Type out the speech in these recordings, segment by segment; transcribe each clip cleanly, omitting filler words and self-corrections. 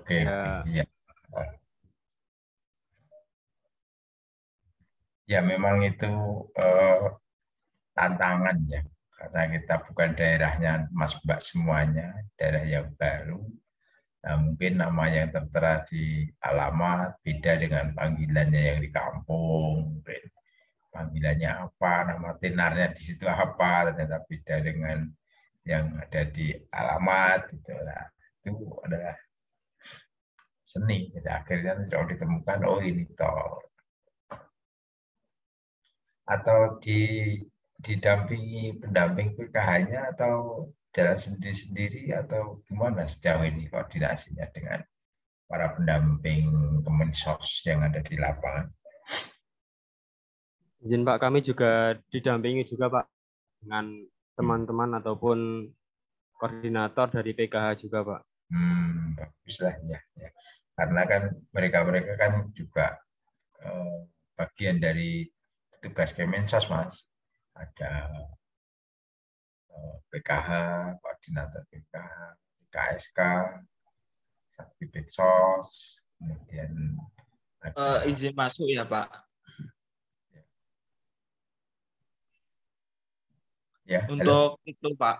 Oke, Ya, ya. Ya memang itu eh, tantangan ya, karena kita bukan daerahnya Mas Mbak semuanya, daerah yang baru. Nah, mungkin nama yang tertera di alamat beda dengan panggilannya yang di kampung. Mungkin panggilannya apa, nama tenarnya di situ apa, ternyata beda dengan yang ada di alamat. Gitu. Nah, itu adalah seni. Jadi akhirnya kalau ditemukan, oh ini tol. Atau didampingi pendamping PKH-nya atau jalan sendiri-sendiri atau gimana sejauh ini koordinasinya dengan para pendamping Kemensos yang ada di lapangan? izin Pak, kami juga didampingi juga Pak dengan Hmm, teman-teman ataupun koordinator dari PKH juga Pak. bagus lah ya, ya. Karena kan mereka-mereka kan juga eh, bagian dari tugas Kemensos, Mas. Ada PKH, koordinator PKH, KSK, Sakti Beksos, kemudian ada Izin masuk ya Pak. ya, halo. Untuk itu Pak,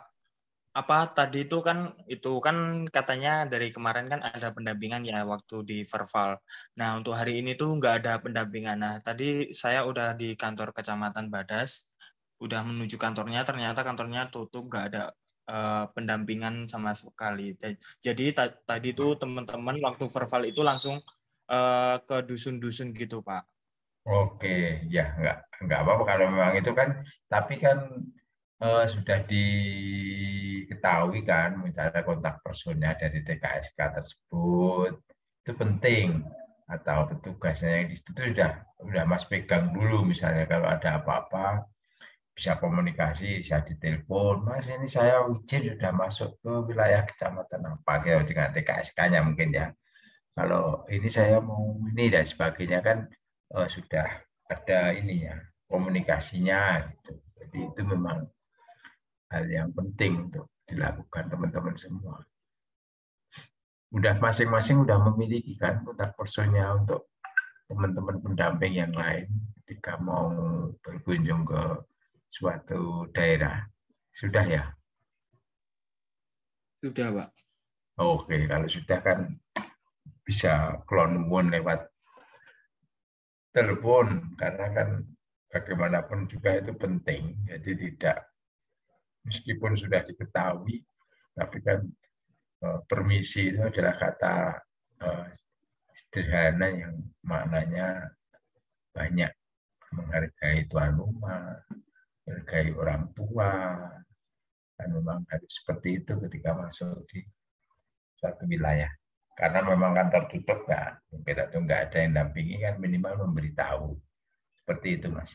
apa tadi itu kan katanya dari kemarin kan ada pendampingan ya waktu di Verval. Nah untuk hari ini tuh nggak ada pendampingan. Nah tadi saya udah di kantor Kecamatan Badas, udah menuju kantornya, ternyata kantornya tutup, nggak ada pendampingan sama sekali. Jadi tadi tuh teman-teman waktu Verval itu langsung ke dusun-dusun gitu Pak. Oke, ya nggak apa-apa kalau memang itu kan, tapi kan sudah diketahui kan, misalnya kontak personnya dari TKSK tersebut itu penting, atau petugasnya yang di situ sudah Mas pegang dulu, misalnya kalau ada apa-apa bisa komunikasi, bisa ditelepon, Mas ini saya izin sudah masuk ke wilayah kecamatan apa, gitu, dengan TKSK-nya mungkin ya. Kalau ini saya mau ini dan sebagainya kan sudah ada ininya komunikasinya gitu. Jadi itu memang hal yang penting untuk dilakukan teman-teman semua. Udah masing-masing udah memiliki kan kontak personnya untuk teman-teman pendamping yang lain ketika mau berkunjung ke suatu daerah. Sudah ya? Sudah Pak. Oke, kalau sudah kan bisa kelonwon lewat telepon karena kan bagaimanapun juga itu penting. Jadi tidak meskipun sudah diketahui, tapi kan permisi itu adalah kata sederhana yang maknanya banyak, menghargai tuan rumah, menghargai orang tua, dan memang harus seperti itu ketika masuk di suatu wilayah. Karena memang kan tertutup kan, mungkin atau nggak ada yang dampingi kan minimal memberitahu. Seperti itu, Mas.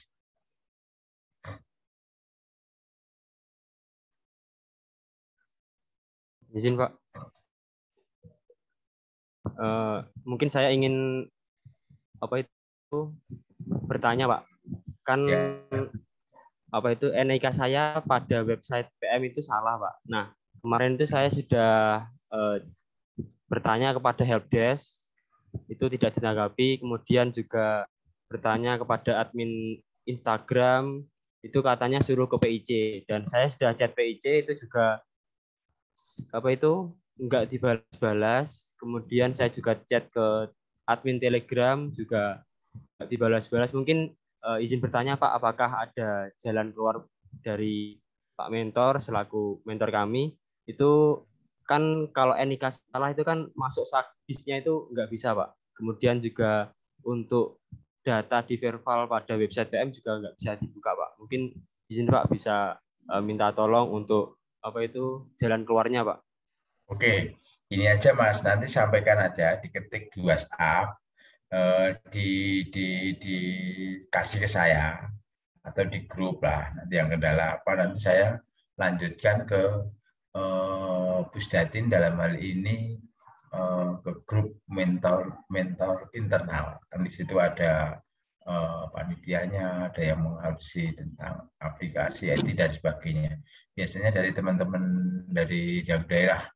Izin Pak, mungkin saya ingin apa itu bertanya Pak. Kan Ya, apa itu NIK saya pada website PM itu salah Pak. Nah kemarin itu saya sudah bertanya kepada helpdesk itu tidak ditanggapi, kemudian juga bertanya kepada admin Instagram itu katanya suruh ke PIC, dan saya sudah chat PIC itu juga apa itu enggak dibalas-balas. Kemudian saya juga chat ke admin Telegram juga enggak dibalas-balas. Mungkin izin bertanya Pak, apakah ada jalan keluar dari Pak Mentor selaku mentor kami? Itu kan kalau NIK salah itu kan masuk sakdisnya itu nggak bisa Pak. Kemudian juga untuk data di Verval pada website PM juga nggak bisa dibuka Pak. Mungkin izin Pak bisa minta tolong untuk apa itu jalan keluarnya Pak. oke. Ini aja Mas, nanti sampaikan aja, diketik di WhatsApp, dikasih ke saya atau di grup lah. Nanti yang kendala apa nanti saya lanjutkan ke Pusdatin dalam hal ini ke grup mentor mentor internal. Kan di situ ada panitianya, ada yang mengaudisi tentang aplikasi IT dan sebagainya. Biasanya dari teman-teman dari yang daerah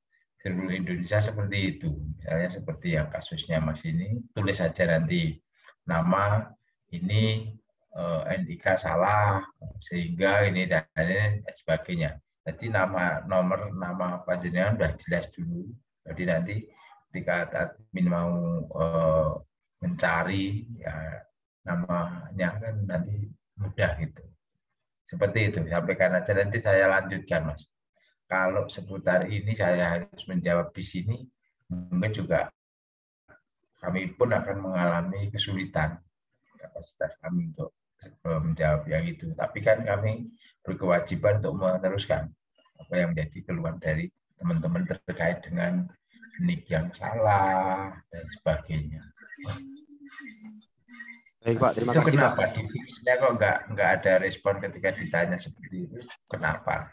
seluruh Indonesia seperti itu. Misalnya seperti yang kasusnya Mas ini, tulis saja nanti nama ini NIK salah sehingga ini dan sebagainya. Jadi nama panjenengan sudah jelas dulu. Jadi nanti ketika admin mau mencari ya namanya kan nanti mudah gitu. Seperti itu. Sampaikan aja nanti saya lanjutkan, Mas. Kalau seputar ini saya harus menjawab di sini, mungkin juga kami pun akan mengalami kesulitan kapasitas kami untuk menjawab yang itu. Tapi kan kami berkewajiban untuk meneruskan apa yang menjadi keluhan dari teman-teman terkait dengan nik yang salah dan sebagainya. Baik Pak, terima Itu kasih kenapa Pak. di Fixnya kok nggak ada respon ketika ditanya seperti itu? Kenapa?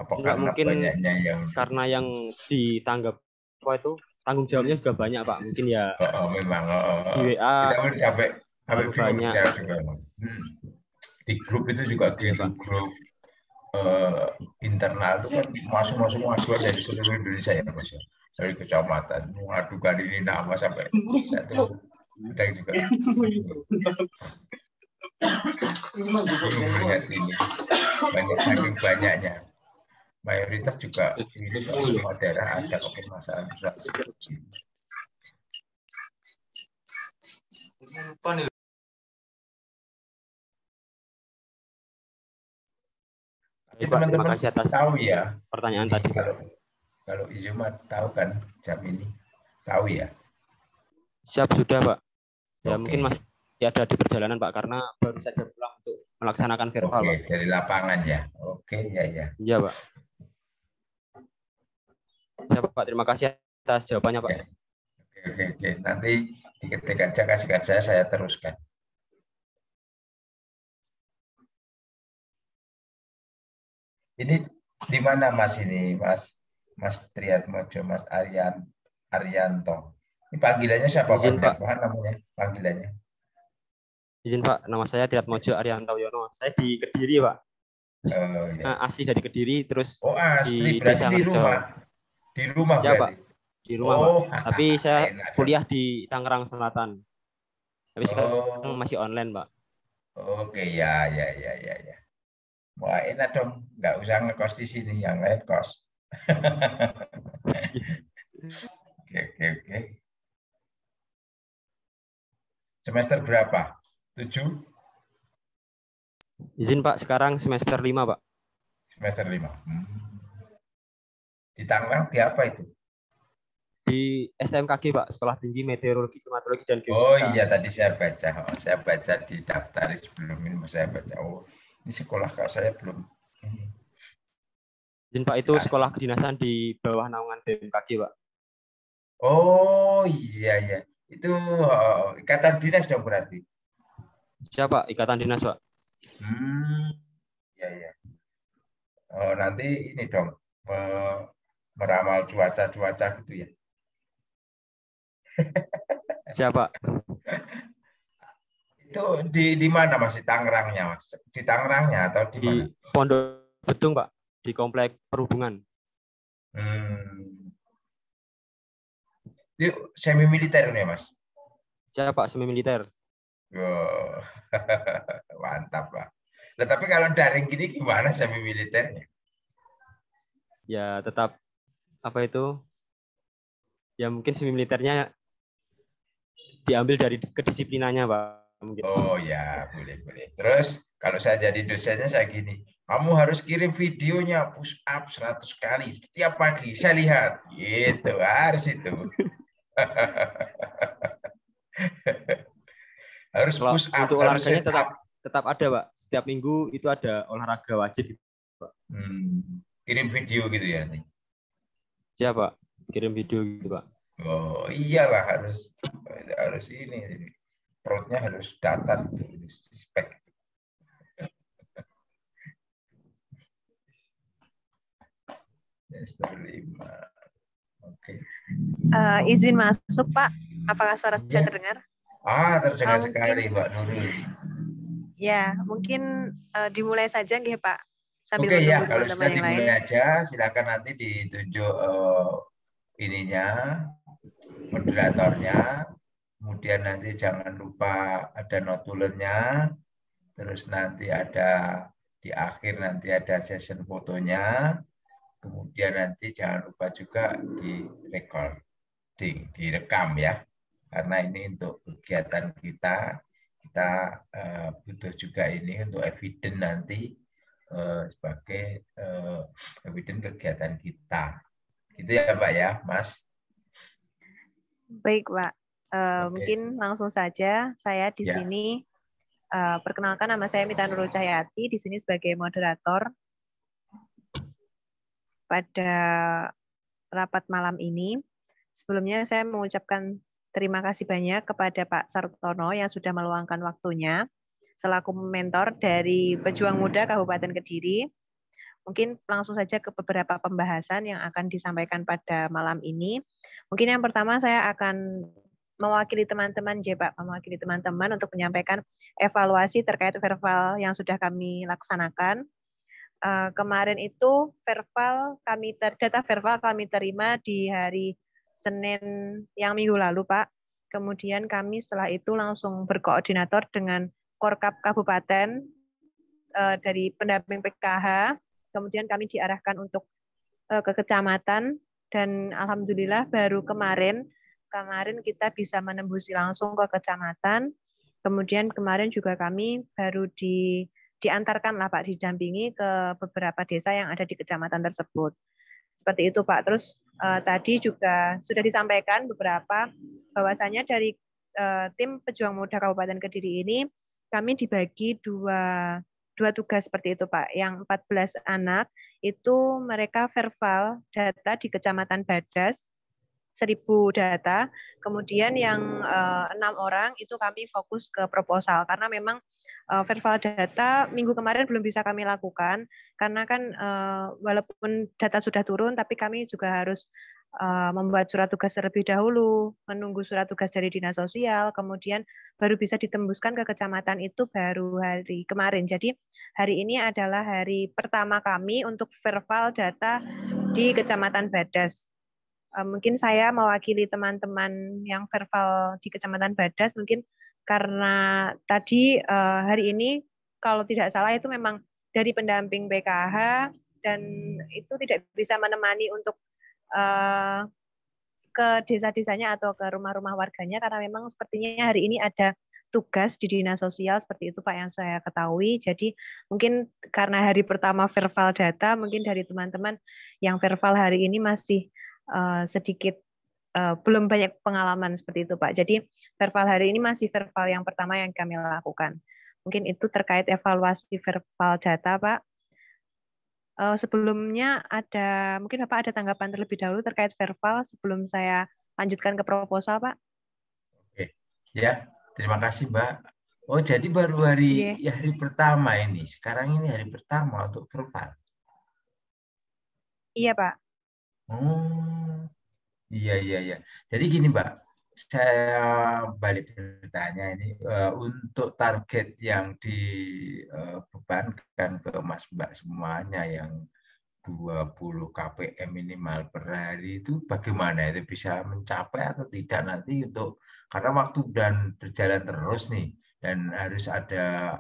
Apa Enggak, karena mungkin banyaknya yang karena yang ditanggap apa itu tanggung jawabnya juga banyak Pak. Mungkin ya memang di kita WA pun sampai terlalu bingung banyak. juga. Di grup itu juga Ya, gitu, Pak. grup internal itu kan masuk aduan dari seluruh Indonesia ya Mas ya, dari kecamatan mengadukan ini nama sampai satu ada juga melihat ini banyak banyaknya mayoritas juga ini semua daerah ada permasalahan seperti ini. Terima kasih atas tahu ya pertanyaan ini, tadi. Kalau Izuma tahu kan jam ini, tahu ya? Siap sudah Pak. Ya Oke. mungkin masih ada di perjalanan Pak karena baru saja pulang untuk melaksanakan verbal. Oke, Pak. dari lapangan ya. Oke, ya. Iya Pak. Siap Pak, terima kasih atas jawabannya Pak. Ya. Oke. Nanti diketik aja kasihkan saya teruskan. Ini di mana Mas ini, Mas Triatmojo, Mas Arianto. Ini panggilannya siapa Izin, Pak? Namanya panggilannya? Izin Pak, nama saya Triatmojo Arianto Yono. Saya di Kediri Pak. Ya. Asli dari Kediri, terus asli, di Desa Ngerjo. Di rumah siapa? Berarti? Di rumah Pak. Tapi saya kuliah di Tangerang Selatan. Tapi sekarang masih online Pak. Oke, ya. Wah, enak dong, nggak usah ngekos di sini, yang lain kos. Oke. Semester berapa? 7? Izin Pak, sekarang semester 5 Pak. Semester 5. Di Tangerang di apa itu? Di STMKG Pak, Sekolah Tinggi Meteorologi, Klimatologi dan Geofisika. Oh iya, tadi saya baca di daftar sebelum ini, saya baca. Oh, ini sekolah kalau saya belum. Izin Pak, itu sekolah kedinasan di bawah naungan BMKG Pak. Oh iya. Itu ikatan dinas dong berarti. Siapa? Ikatan dinas Pak. Iya. Oh, nanti ini dong meramal cuaca gitu ya. Siapa? Itu di mana Mas? Di Tangerangnya Mas? Di Tangerangnya atau di mana? Di Pondok Betung Pak, di Komplek Perhubungan. Itu semi militer nih Mas? Siapa Pak, semi militer? Oh, mantap Pak. Nah, tapi kalau daring gini gimana semi militernya? Ya tetap apa itu? Ya mungkin semi militernya diambil dari kedisiplinannya Pak. Mungkin. Oh ya, boleh. Terus kalau saya jadi dosennya saya gini, kamu harus kirim videonya push up 100 kali setiap pagi. Saya lihat, gitu harus itu. Harus push up. Untuk olahraganya tetap ada Pak. Setiap minggu itu ada olahraga wajib. Pak. Kirim video gitu ya nih. Siapa? Kirim video gitu Pak. Oh iyalah harus ini. Perutnya harus datar, spek. Semester 5. Oke. Izin masuk Pak. Apakah suara saya terdengar? Terdengar sekali Mbak Nurul. Ya, mungkin dimulai saja nggih Pak. Sambil Oke ya, menunggu kalau teman-teman sudah yang lain. dimulai aja, silakan nanti ditunjuk ininya, moderatornya, kemudian nanti jangan lupa ada notulennya, terus nanti ada di akhir nanti ada session fotonya, kemudian nanti jangan lupa juga di recording, direkam ya, karena ini untuk kegiatan kita butuh juga ini untuk evidence nanti sebagai evidence kegiatan kita. Gitu ya Pak ya, Mas? Baik, Pak. Oke. Mungkin langsung saja saya di Ya. sini perkenalkan, nama saya Mita Nurul Cahyati, di sini sebagai moderator pada rapat malam ini. Sebelumnya saya mengucapkan terima kasih banyak kepada Pak Sartono yang sudah meluangkan waktunya selaku mentor dari Pejuang Muda Kabupaten Kediri. Mungkin langsung saja ke beberapa pembahasan yang akan disampaikan pada malam ini. Mungkin yang pertama saya akan mewakili teman-teman, Pak, mewakili teman-teman untuk menyampaikan evaluasi terkait verbal yang sudah kami laksanakan. Kemarin itu data verbal kami terima di hari Senin yang minggu lalu, Pak. Kemudian kami setelah itu langsung berkoordinator dengan Korkap Kabupaten dari pendamping PKH. Kemudian kami diarahkan untuk ke kecamatan dan alhamdulillah baru kemarin kita bisa menembusi langsung ke kecamatan. Kemudian kemarin juga kami baru diantarkan lah Pak, didampingi ke beberapa desa yang ada di kecamatan tersebut. Seperti itu Pak. Terus tadi juga sudah disampaikan beberapa bahwasanya dari tim Pejuang Muda Kabupaten Kediri ini kami dibagi dua tugas seperti itu Pak. Yang 14 anak itu mereka verbal data di Kecamatan Badas 1.000 data. Kemudian yang 6 orang itu kami fokus ke proposal karena memang verbal data minggu kemarin belum bisa kami lakukan karena kan walaupun data sudah turun tapi kami juga harus membuat surat tugas terlebih dahulu, menunggu surat tugas dari dinas sosial, kemudian baru bisa ditembuskan ke kecamatan itu baru hari kemarin. Jadi hari ini adalah hari pertama kami untuk verbal data di Kecamatan Badas. Mungkin saya mewakili teman-teman yang verbal di Kecamatan Badas, mungkin karena tadi hari ini kalau tidak salah itu memang dari pendamping PKH dan itu tidak bisa menemani untuk ke desa-desanya atau ke rumah-rumah warganya karena memang sepertinya hari ini ada tugas di dinas sosial seperti itu Pak yang saya ketahui. Jadi mungkin karena hari pertama verbal data, mungkin dari teman-teman yang verbal hari ini masih sedikit belum banyak pengalaman seperti itu Pak. Jadi verbal hari ini masih verbal yang pertama yang kami lakukan. Mungkin itu terkait evaluasi verbal data Pak. Sebelumnya mungkin Bapak ada tanggapan terlebih dahulu terkait verbal sebelum saya lanjutkan ke proposal Pak. Oke, ya terima kasih Mbak. Oh jadi baru hari pertama ini, sekarang ini hari pertama untuk verbal. Iya Pak. Oh, iya. Jadi gini Mbak, saya balik bertanya ini untuk target yang dibebankan ke Mas Mbak semuanya yang 20 kpm minimal per hari itu bagaimana itu bisa mencapai atau tidak nanti untuk karena waktu dan berjalan terus nih dan harus ada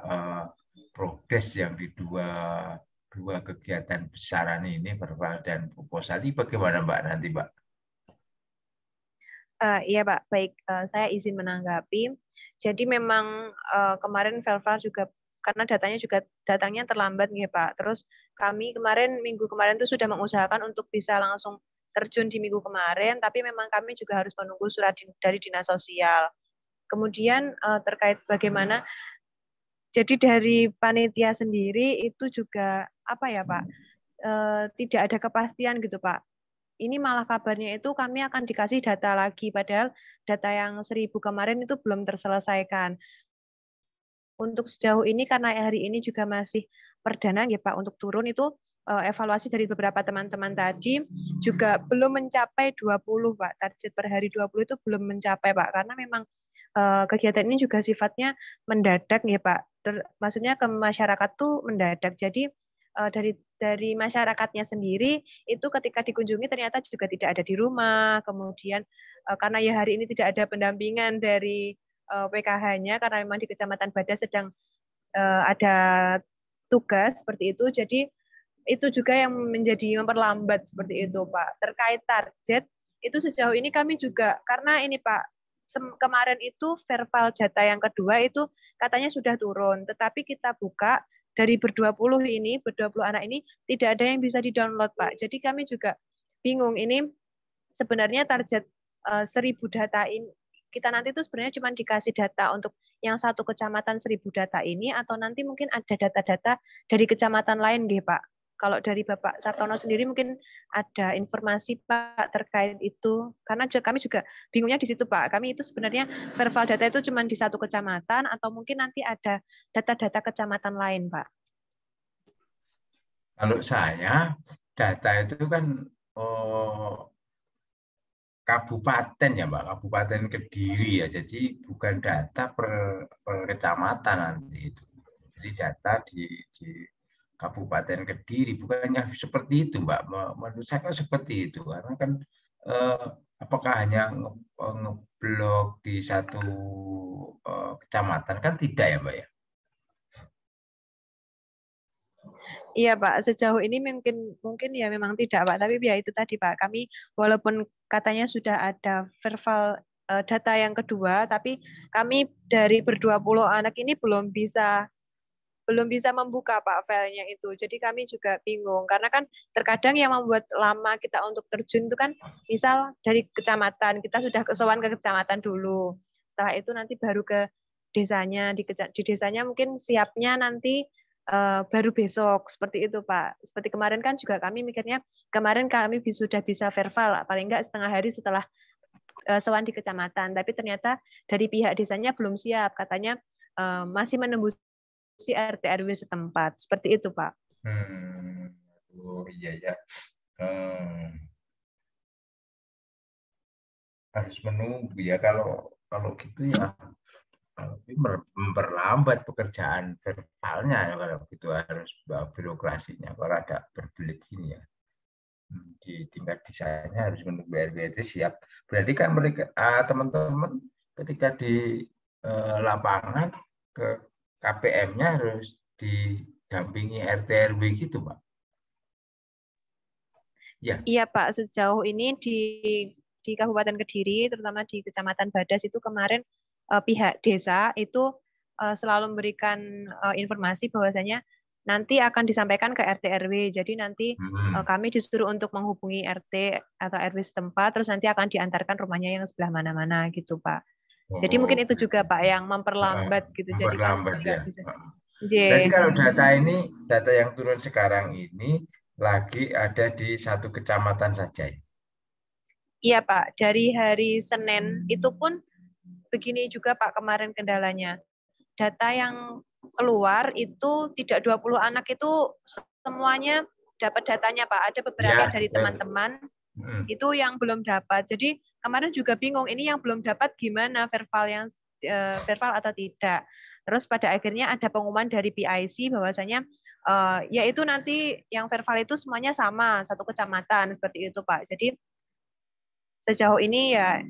progres yang di dua kegiatan besaran ini verbal dan proposal ini bagaimana Mbak nanti Mbak? Iya Pak, baik. Saya izin menanggapi. Jadi memang kemarin verbal juga karena datanya terlambat nih Pak. Terus kami minggu kemarin itu sudah mengusahakan untuk bisa langsung terjun di minggu kemarin, tapi memang kami juga harus menunggu surat dari dinas sosial. Kemudian terkait bagaimana, jadi dari panitia sendiri itu juga apa ya Pak, tidak ada kepastian gitu Pak. Ini malah kabarnya itu kami akan dikasih data lagi, padahal data yang 1.000 kemarin itu belum terselesaikan. Untuk sejauh ini karena hari ini juga masih perdana ya Pak untuk turun itu evaluasi dari beberapa teman-teman tadi juga belum mencapai 20 Pak. Target per hari 20 itu belum mencapai Pak karena memang kegiatan ini juga sifatnya mendadak ya Pak. Maksudnya ke masyarakat tuh mendadak. Jadi dari dari masyarakatnya sendiri itu ketika dikunjungi ternyata juga tidak ada di rumah. Kemudian karena ya hari ini tidak ada pendampingan dari PKH-nya karena memang di Kecamatan Badas sedang ada tugas seperti itu. Jadi itu juga yang menjadi memperlambat seperti itu, Pak. Terkait target itu sejauh ini kami juga karena ini Pak, kemarin itu verbal data yang kedua itu katanya sudah turun, tetapi kita buka dari berdua puluh anak ini tidak ada yang bisa di-download, Pak. Jadi kami juga bingung ini sebenarnya target 1.000 data ini kita nanti itu sebenarnya cuma dikasih data untuk yang satu kecamatan 1.000 data ini atau nanti mungkin ada data-data dari kecamatan lain, nggih, Pak. Kalau dari Bapak Sartono sendiri mungkin ada informasi Pak terkait itu, karena kami juga bingungnya di situ Pak. Kami itu sebenarnya verbal data itu cuma di satu kecamatan atau mungkin nanti ada data-data kecamatan lain Pak. Kalau saya data itu kan kabupaten ya Mbak, Kabupaten Kediri ya. Jadi bukan data per kecamatan nanti itu. Jadi data di Kabupaten Kediri, bukannya seperti itu Mbak. Menurut saya kan seperti itu, karena kan apakah hanya ngeblok di satu kecamatan, kan tidak ya Mbak ya? Iya Pak, sejauh ini mungkin ya memang tidak Pak, tapi ya itu tadi Pak, kami walaupun katanya sudah ada verbal data yang kedua, tapi kami dari berdua puluh anak ini belum bisa membuka Pak filenya itu. Jadi kami juga bingung karena kan terkadang yang membuat lama kita untuk terjun itu kan misal dari kecamatan kita sudah kesowan ke kecamatan dulu. Setelah itu nanti baru ke desanya, di desanya mungkin siapnya nanti baru besok seperti itu Pak. Seperti kemarin kan juga kami mikirnya kemarin kami sudah bisa verbal paling enggak setengah hari setelah sowan di kecamatan, tapi ternyata dari pihak desanya belum siap, katanya masih menembus si RT RW setempat. Seperti itu, Pak. Oh iya ya. Harus menunggu ya kalau gitu ya. Memperlambat pekerjaan verbalnya ya, kalau gitu harus birokrasinya kalau ada berbelit ini ya. Di tingkat desanya harus menunggu RWT siap. Berarti kan mereka teman-teman ketika di lapangan ke KPM-nya harus didampingi RT RW gitu, Pak. Ya. Iya, Pak. Sejauh ini di Kabupaten Kediri, terutama di Kecamatan Badas itu kemarin pihak desa itu selalu memberikan informasi bahwasanya nanti akan disampaikan ke RT RW. Jadi nanti kami disuruh untuk menghubungi RT atau RW setempat, terus nanti akan diantarkan rumahnya yang sebelah mana-mana gitu, Pak. Jadi mungkin itu juga Pak yang memperlambat gitu. Memperlambat jadi ya. Berarti kalau data yang turun sekarang ini lagi ada di satu kecamatan saja. Iya Pak, dari hari Senin itu pun begini juga Pak kemarin kendalanya. Data yang keluar itu tidak 20 anak itu semuanya dapat datanya Pak. Ada beberapa dari teman-teman itu yang belum dapat. Jadi kemarin juga bingung ini yang belum dapat gimana verbal atau tidak. Terus pada akhirnya ada pengumuman dari PIC bahwasanya yaitu nanti yang verbal itu semuanya sama satu kecamatan seperti itu Pak. Jadi sejauh ini ya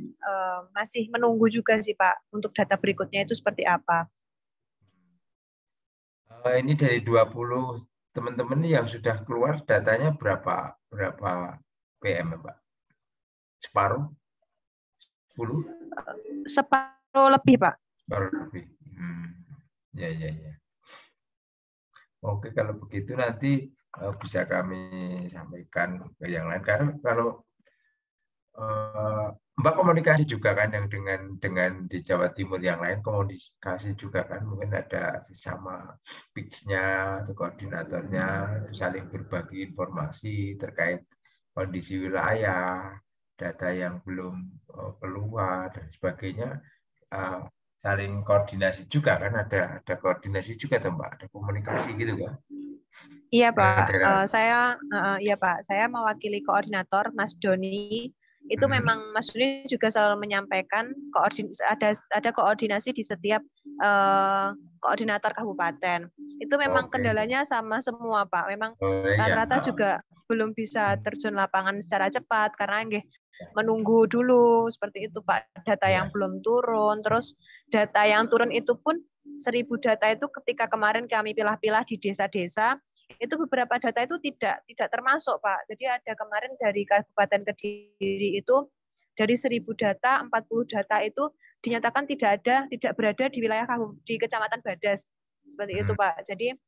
masih menunggu juga sih Pak untuk data berikutnya itu seperti apa. Ini dari 20 teman-teman yang sudah keluar datanya berapa PM Pak? Separuh? 10? Separuh lebih Pak. Separuh lebih. Ya. Oke, kalau begitu nanti bisa kami sampaikan ke yang lain. Karena kalau Mbak komunikasi juga kan yang dengan di Jawa Timur yang lain, komunikasi juga kan, mungkin ada sesama PIX-nya atau koordinatornya saling berbagi informasi terkait kondisi wilayah, data yang belum keluar dan sebagainya, saling koordinasi juga kan, ada koordinasi juga tuh Mbak, ada komunikasi gitu kan? Iya Pak, saya mewakili koordinator Mas Doni itu memang Mas Doni juga selalu menyampaikan ada koordinasi di setiap koordinator kabupaten. Itu memang kendalanya sama semua, Pak. Memang rata-rata juga belum bisa terjun lapangan secara cepat karena menunggu dulu seperti itu, Pak. Data yang belum turun, terus data yang turun itu pun 1.000 data itu ketika kemarin kami pilah-pilah di desa-desa, itu beberapa data itu tidak termasuk, Pak. Jadi ada kemarin dari Kabupaten Kediri itu dari 1.000 data, 40 data itu dinyatakan tidak berada di wilayah di Kecamatan Badas. Seperti itu, Pak. Jadi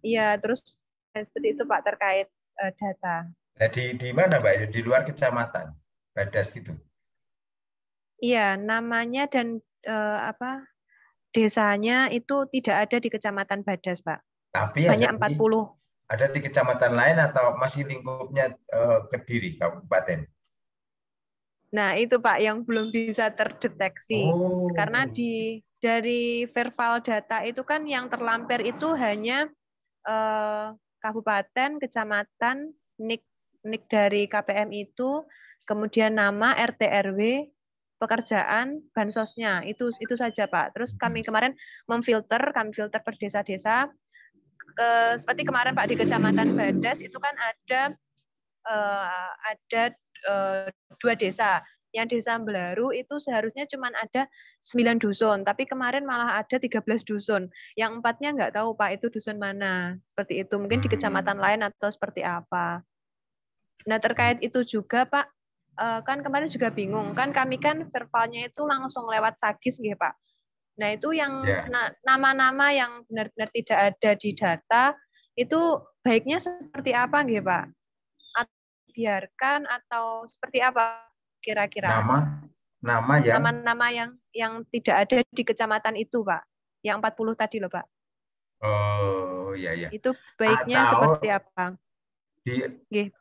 ya terus seperti itu, Pak, terkait data. Nah, di mana, Mbak? Di luar kecamatan Badas gitu. Iya, namanya dan desanya itu tidak ada di Kecamatan Badas, Pak. Tapi sebanyak 40. Ada di kecamatan lain atau masih lingkupnya Kediri kabupaten? Nah, itu Pak yang belum bisa terdeteksi. Karena dari verbal data itu kan yang terlampir itu hanya kabupaten, kecamatan, nik dari KPM itu, kemudian nama, RT RW, pekerjaan, bansosnya. Itu saja, Pak. Terus kami kemarin kami filter per desa-desa. Seperti kemarin Pak di Kecamatan Badas itu kan ada 2 desa. Yang desa Belaru itu seharusnya cuma ada 9 dusun, tapi kemarin malah ada 13 dusun. Yang 4-nya nggak tahu Pak itu dusun mana. Seperti itu, mungkin di kecamatan lain atau seperti apa. Nah, terkait itu juga Pak, kan kemarin juga bingung. Kan kami kan verbalnya itu langsung lewat Sagis nggih Pak. Nah, itu yang nama-nama yang benar-benar tidak ada di data, itu baiknya seperti apa nggih Pak? Atau biarkan atau seperti apa kira-kira? Nama-nama yang tidak ada di kecamatan itu, Pak. Yang 40 tadi loh, Pak. Oh, iya. Itu baiknya seperti apa?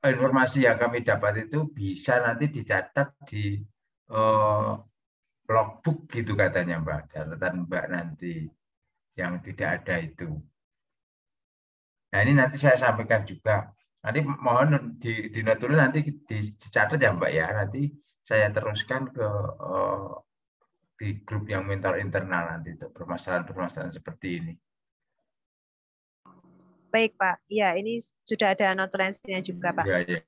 Informasi yang kami dapat itu bisa nanti dicatat di logbook gitu katanya Mbak, catatan Mbak nanti yang tidak ada itu. Nah, ini nanti saya sampaikan juga. Nanti mohon di notur nanti dicatat ya Mbak ya. Nanti saya teruskan ke di grup yang mentor internal nanti untuk permasalahan-permasalahan seperti ini. Baik Pak, ya ini sudah ada notulensinya juga Pak. Ya.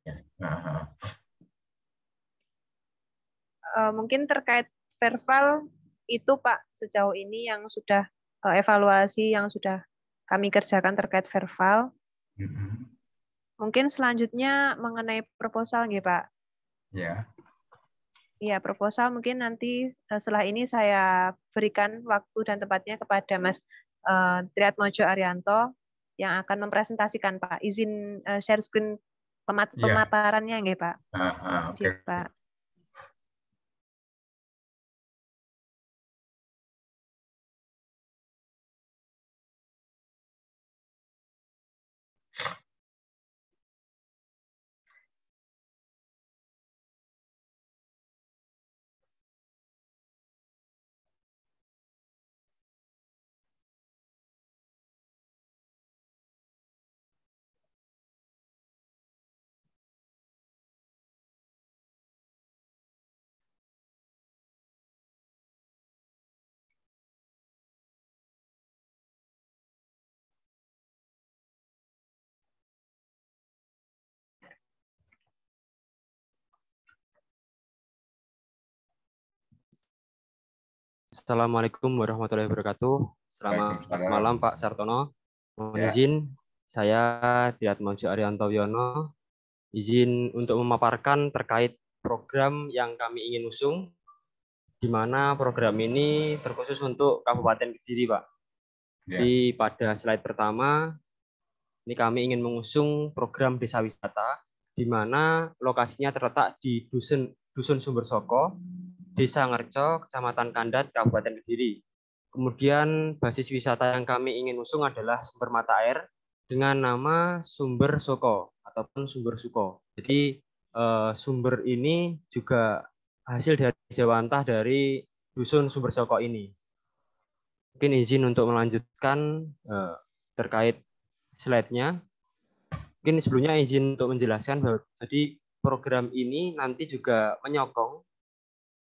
Mungkin terkait verbal itu Pak sejauh ini yang sudah evaluasi yang sudah kami kerjakan terkait verbal. Mungkin selanjutnya mengenai proposal nggih Pak. Ya. Iya, proposal mungkin nanti setelah ini saya berikan waktu dan tempatnya kepada Mas Triatmojo Arianto yang akan mempresentasikan Pak. Izin share screen pemaparannya nggih Pak. Oke. Pak. Assalamualaikum warahmatullahi wabarakatuh. Selamat malam Pak Sartono. Mohon izin, saya Triatmojo Arianto Wiono. Izin untuk memaparkan terkait program yang kami ingin usung, di mana program ini terkhusus untuk Kabupaten Kediri, Pak. Di pada slide pertama, ini kami ingin mengusung program desa wisata, di mana lokasinya terletak di Dusun Sumber Soko, Desa Ngerco, Kecamatan Kandat, Kabupaten Kediri. Kemudian basis wisata yang kami ingin usung adalah sumber mata air dengan nama Sumber Soko ataupun Sumber Suko. Jadi sumber ini juga hasil dari jawantah dari Dusun Sumber Soko ini. Mungkin izin untuk melanjutkan terkait slide-nya. Mungkin sebelumnya izin untuk menjelaskan bahwa jadi program ini nanti juga menyokong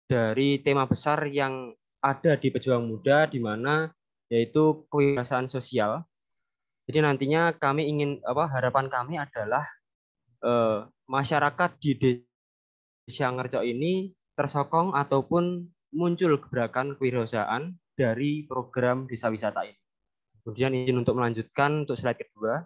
dari tema besar yang ada di Pejuang Muda, di mana yaitu kewirausahaan sosial. Jadi nantinya kami ingin harapan kami adalah masyarakat di Desa Ngerco ini tersokong ataupun muncul gerakan kewirausahaan dari program desa wisata ini. Kemudian izin untuk melanjutkan untuk slide kedua.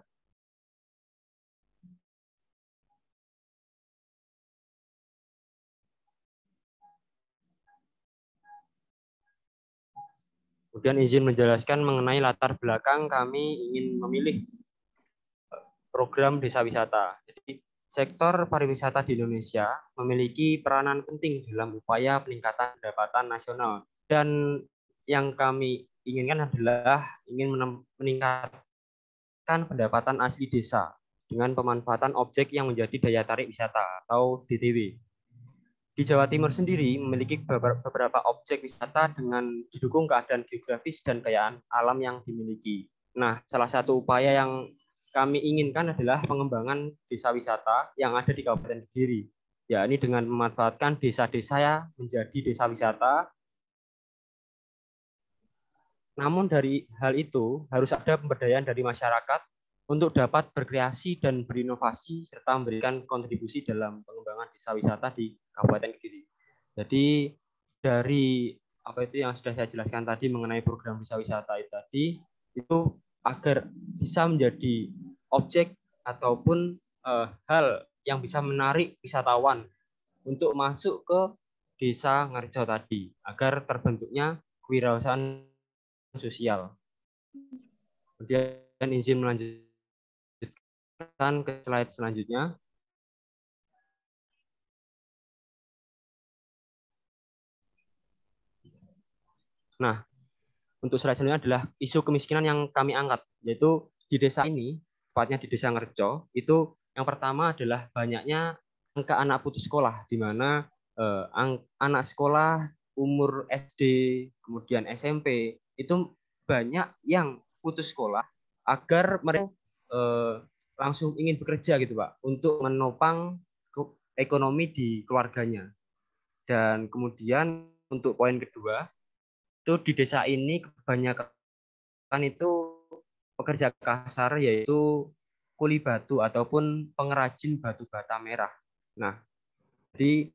Kemudian izin menjelaskan mengenai latar belakang kami ingin memilih program desa wisata. Jadi sektor pariwisata di Indonesia memiliki peranan penting dalam upaya peningkatan pendapatan nasional. Dan yang kami inginkan adalah ingin meningkatkan pendapatan asli desa dengan pemanfaatan objek yang menjadi daya tarik wisata atau DTW. Di Jawa Timur sendiri memiliki beberapa objek wisata dengan didukung keadaan geografis dan kekayaan alam yang dimiliki. Nah, salah satu upaya yang kami inginkan adalah pengembangan desa wisata yang ada di Kabupaten Kediri, yakni dengan memanfaatkan desa-desa menjadi desa wisata. Namun dari hal itu harus ada pemberdayaan dari masyarakat untuk dapat berkreasi dan berinovasi serta memberikan kontribusi dalam pengembangan desa wisata di Kabupaten Kediri. Jadi dari apa itu yang sudah saya jelaskan tadi mengenai program desa wisata itu tadi, itu agar bisa menjadi objek ataupun hal yang bisa menarik wisatawan untuk masuk ke Desa Ngerco tadi, agar terbentuknya kewirausahaan sosial. Kemudian izin melanjutkan ke slide selanjutnya. Nah, untuk slide selanjutnya adalah isu kemiskinan yang kami angkat, yaitu di desa ini, tepatnya di Desa Ngerco, itu yang pertama adalah banyaknya angka anak putus sekolah, di mana anak sekolah umur SD, kemudian SMP, itu banyak yang putus sekolah agar mereka langsung ingin bekerja gitu Pak, untuk menopang ekonomi di keluarganya. Dan kemudian untuk poin kedua, itu di desa ini kebanyakan itu pekerja kasar, yaitu kuli batu ataupun pengrajin batu bata merah. Nah, jadi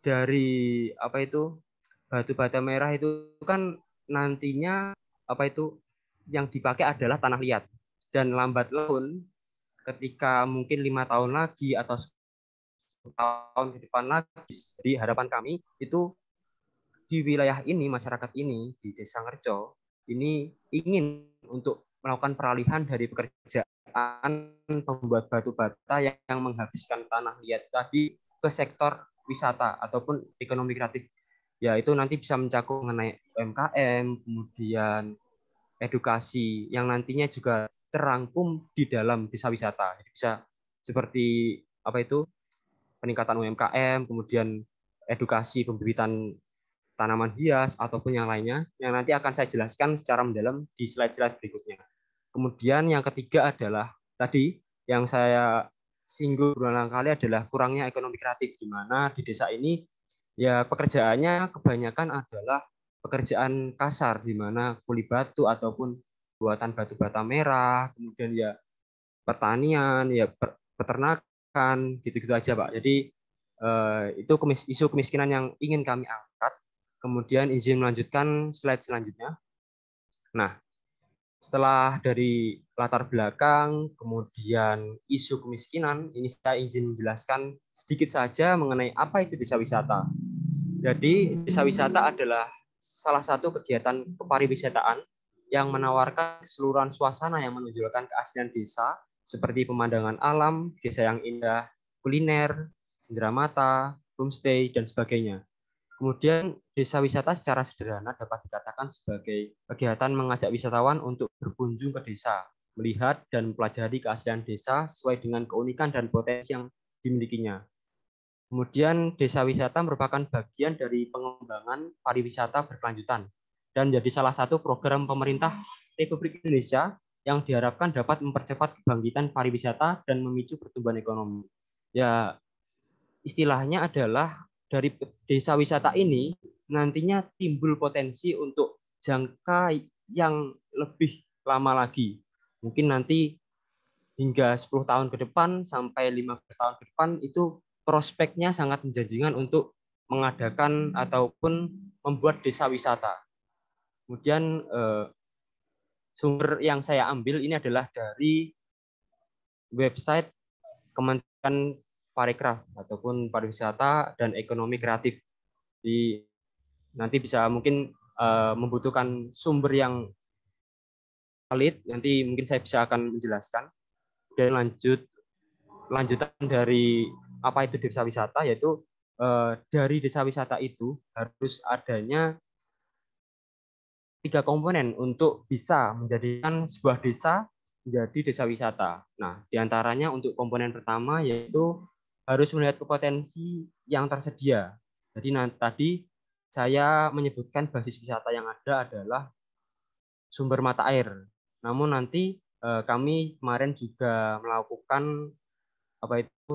dari apa itu batu bata merah itu kan nantinya apa itu yang dipakai adalah tanah liat, dan lambat laun ketika mungkin 5 tahun lagi atau 10 tahun ke depan lagi, jadi harapan kami itu di wilayah ini, masyarakat ini di Desa Ngerco ini ingin untuk melakukan peralihan dari pekerjaan pembuat batu bata yang menghabiskan tanah liat tadi ke sektor wisata ataupun ekonomi kreatif. Ya, itu nanti bisa mencakup mengenai UMKM, kemudian edukasi yang nantinya juga terangkum di dalam desa wisata. Jadi bisa seperti apa itu peningkatan UMKM, kemudian edukasi pembibitan tanaman hias ataupun yang lainnya yang nanti akan saya jelaskan secara mendalam di slide-slide berikutnya. Kemudian yang ketiga adalah tadi yang saya singgung berulang kali adalah kurangnya ekonomi kreatif, di mana di desa ini ya pekerjaannya kebanyakan adalah pekerjaan kasar, di mana kuli batu ataupun buatan batu bata merah, kemudian ya pertanian, ya peternakan, gitu-gitu aja Pak. Jadi itu isu kemiskinan yang ingin kami angkat. Kemudian izin melanjutkan slide selanjutnya. Nah, setelah dari latar belakang, kemudian isu kemiskinan, ini saya izin menjelaskan sedikit saja mengenai apa itu desa wisata. Jadi, desa wisata adalah salah satu kegiatan kepariwisataan yang menawarkan keseluruhan suasana yang menunjukkan keaslian desa, seperti pemandangan alam, desa yang indah, kuliner, cenderamata, homestay, dan sebagainya. Kemudian desa wisata secara sederhana dapat dikatakan sebagai kegiatan mengajak wisatawan untuk berkunjung ke desa, melihat dan mempelajari keaslian desa sesuai dengan keunikan dan potensi yang dimilikinya. Kemudian desa wisata merupakan bagian dari pengembangan pariwisata berkelanjutan dan menjadi salah satu program pemerintah Republik Indonesia yang diharapkan dapat mempercepat kebangkitan pariwisata dan memicu pertumbuhan ekonomi. Ya, istilahnya adalah dari desa wisata ini nantinya timbul potensi untuk jangka yang lebih lama lagi. Mungkin nanti hingga 10 tahun ke depan sampai 15 tahun ke depan itu prospeknya sangat menjanjikan untuk mengadakan ataupun membuat desa wisata. Kemudian sumber yang saya ambil ini adalah dari website Kementerian Parekraf ataupun pariwisata dan ekonomi kreatif. Di nanti bisa mungkin membutuhkan sumber yang valid, nanti mungkin saya bisa akan menjelaskan. Dan lanjutan dari apa itu desa wisata, yaitu dari desa wisata itu harus adanya 3 komponen untuk bisa menjadikan sebuah desa menjadi desa wisata. Nah, diantaranya untuk komponen pertama yaitu harus melihat ke potensi yang tersedia. Jadi tadi saya menyebutkan basis wisata yang ada adalah sumber mata air. Namun nanti kami kemarin juga melakukan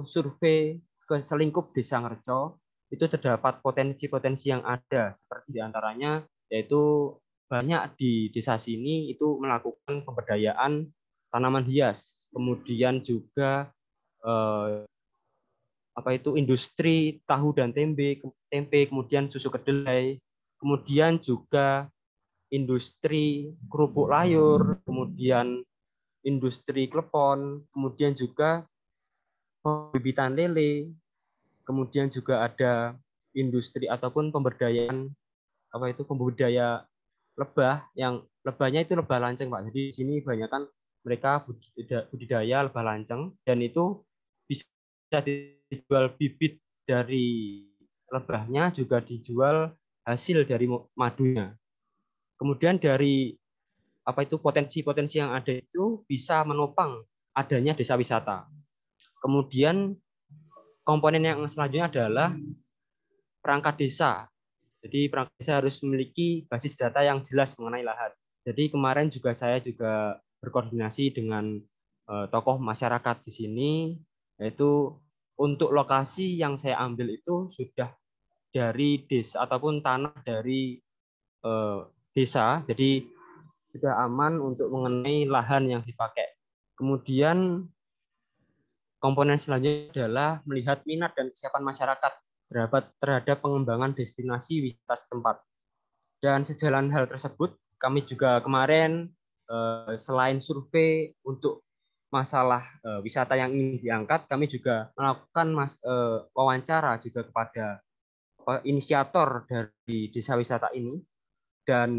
survei ke selingkup Desa Ngerco. Itu terdapat potensi-potensi yang ada, seperti diantaranya yaitu banyak di desa sini itu melakukan pemberdayaan tanaman hias, kemudian juga industri tahu dan tempe, kemudian susu kedelai, kemudian juga industri kerupuk layur, kemudian industri klepon, kemudian juga pembibitan lele, kemudian juga ada industri ataupun pemberdayaan pembudidaya lebah, yang lebahnya itu lebah lanceng, Pak. Jadi di sini banyak kan mereka budidaya lebah lanceng, dan itu bisa dijual bibit dari lebahnya, juga dijual hasil dari madunya. Kemudian dari potensi-potensi yang ada itu bisa menopang adanya desa wisata. Kemudian komponen yang selanjutnya adalah perangkat desa. Jadi perangkat desa harus memiliki basis data yang jelas mengenai lahan. Jadi kemarin saya juga berkoordinasi dengan tokoh masyarakat di sini, yaitu untuk lokasi yang saya ambil itu sudah dari desa ataupun tanah dari desa, jadi sudah aman untuk mengenai lahan yang dipakai. Kemudian komponen selanjutnya adalah melihat minat dan kesiapan masyarakat terhadap pengembangan destinasi wisata setempat. Dan sejalan hal tersebut, kami juga kemarin selain survei untuk masalah wisata yang ingin diangkat, kami juga melakukan wawancara juga kepada inisiator dari desa wisata ini, dan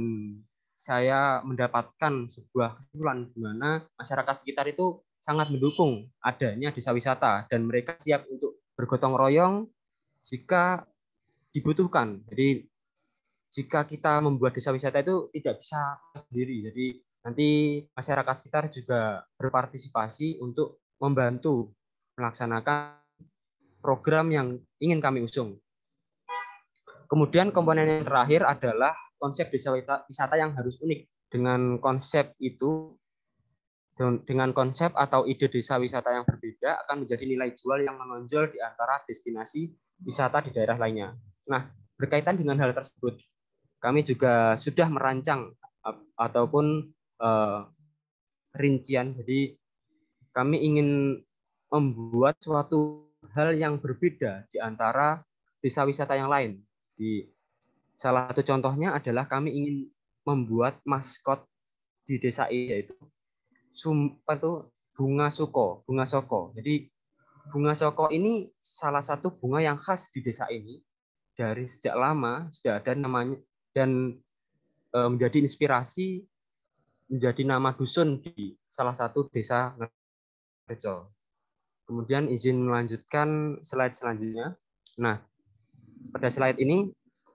saya mendapatkan sebuah kesimpulan di mana masyarakat sekitar itu sangat mendukung adanya desa wisata dan mereka siap untuk bergotong royong jika dibutuhkan. Jadi jika kita membuat desa wisata itu tidak bisa sendiri. Jadi nanti masyarakat sekitar juga berpartisipasi untuk membantu melaksanakan program yang ingin kami usung. Kemudian komponen yang terakhir adalah konsep desa wisata yang harus unik. Dengan konsep atau ide desa wisata yang berbeda akan menjadi nilai jual yang menonjol di antara destinasi wisata di daerah lainnya. Nah, berkaitan dengan hal tersebut, kami juga sudah merancang ataupun rincian. Jadi kami ingin membuat suatu hal yang berbeda di antara desa wisata yang lain. Di salah satu contohnya adalah kami ingin membuat maskot di desa ini, yaitu bunga soko. Jadi bunga soko ini salah satu bunga yang khas di desa ini. Dari sejak lama sudah ada namanya dan menjadi inspirasi menjadi nama dusun di salah satu desa Ngerco. Kemudian izin melanjutkan slide selanjutnya. Nah, pada slide ini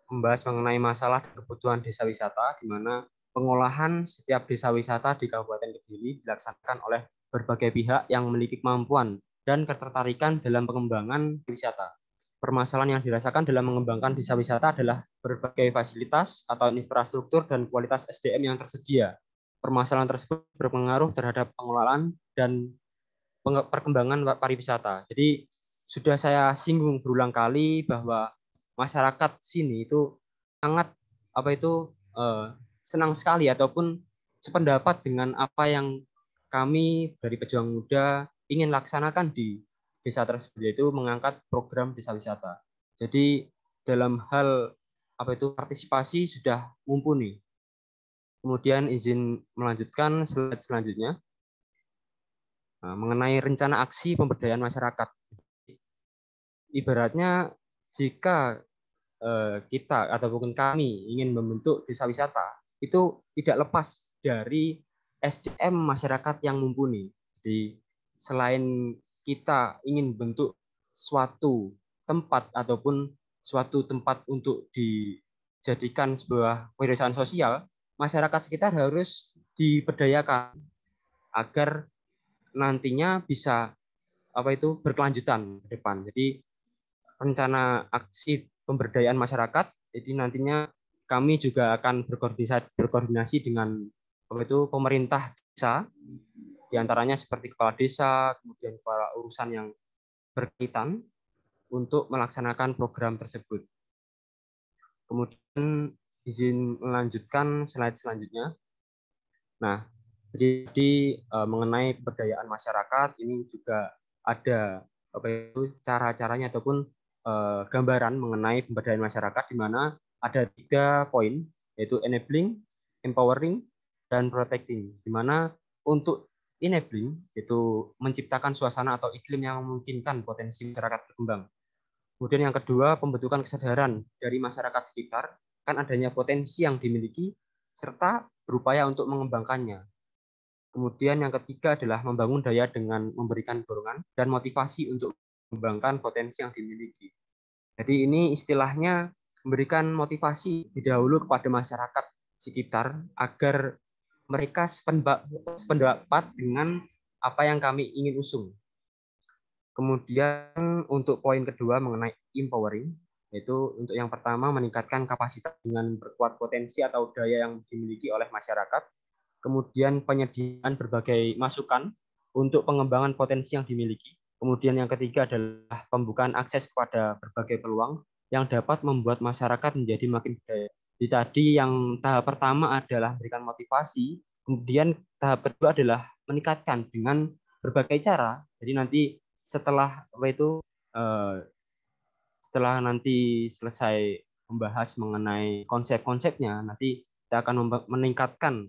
membahas mengenai masalah kebutuhan desa wisata, di mana pengolahan setiap desa wisata di Kabupaten Kediri dilaksanakan oleh berbagai pihak yang memiliki kemampuan dan ketertarikan dalam pengembangan wisata. Permasalahan yang dirasakan dalam mengembangkan desa wisata adalah berbagai fasilitas atau infrastruktur dan kualitas SDM yang tersedia. Permasalahan tersebut berpengaruh terhadap pengelolaan dan perkembangan pariwisata. Jadi sudah saya singgung berulang kali bahwa masyarakat sini itu sangat senang sekali ataupun sependapat dengan apa yang kami dari Pejuang Muda ingin laksanakan di desa tersebut, yaitu mengangkat program desa wisata. Jadi dalam hal partisipasi sudah mumpuni. Kemudian izin melanjutkan slide selanjutnya. Nah, mengenai rencana aksi pemberdayaan masyarakat. Ibaratnya jika kita ataupun kami ingin membentuk desa wisata, itu tidak lepas dari SDM masyarakat yang mumpuni. Jadi selain kita ingin bentuk suatu tempat ataupun suatu tempat untuk dijadikan sebuah kewirausahaan sosial, masyarakat sekitar harus diberdayakan agar nantinya bisa berkelanjutan ke depan. Jadi rencana aksi pemberdayaan masyarakat jadi nantinya kami juga akan berkoordinasi dengan pemerintah desa, diantaranya seperti kepala desa, kemudian para urusan yang berkaitan untuk melaksanakan program tersebut. Kemudian izin melanjutkan slide selanjutnya. Nah, jadi mengenai pemberdayaan masyarakat ini juga ada cara-caranya ataupun gambaran mengenai pemberdayaan masyarakat, di mana ada 3 poin, yaitu enabling, empowering, dan protecting. Di mana untuk enabling itu menciptakan suasana atau iklim yang memungkinkan potensi masyarakat berkembang. Kemudian yang kedua, pembentukan kesadaran dari masyarakat sekitar kan adanya potensi yang dimiliki serta berupaya untuk mengembangkannya. Kemudian yang ketiga adalah membangun daya dengan memberikan dorongan dan motivasi untuk mengembangkan potensi yang dimiliki. Jadi ini istilahnya memberikan motivasi lebih dahulu kepada masyarakat sekitar agar mereka sependapat dengan apa yang kami ingin usung. Kemudian untuk poin kedua mengenai empowering, yaitu untuk yang pertama meningkatkan kapasitas dengan berkuat potensi atau daya yang dimiliki oleh masyarakat. Kemudian penyediaan berbagai masukan untuk pengembangan potensi yang dimiliki. Kemudian yang ketiga adalah pembukaan akses kepada berbagai peluang yang dapat membuat masyarakat menjadi makin berdaya. Jadi tadi yang tahap pertama adalah memberikan motivasi, kemudian tahap kedua adalah meningkatkan dengan berbagai cara. Jadi nanti setelah setelah nanti selesai membahas mengenai konsep-konsepnya, nanti kita akan meningkatkan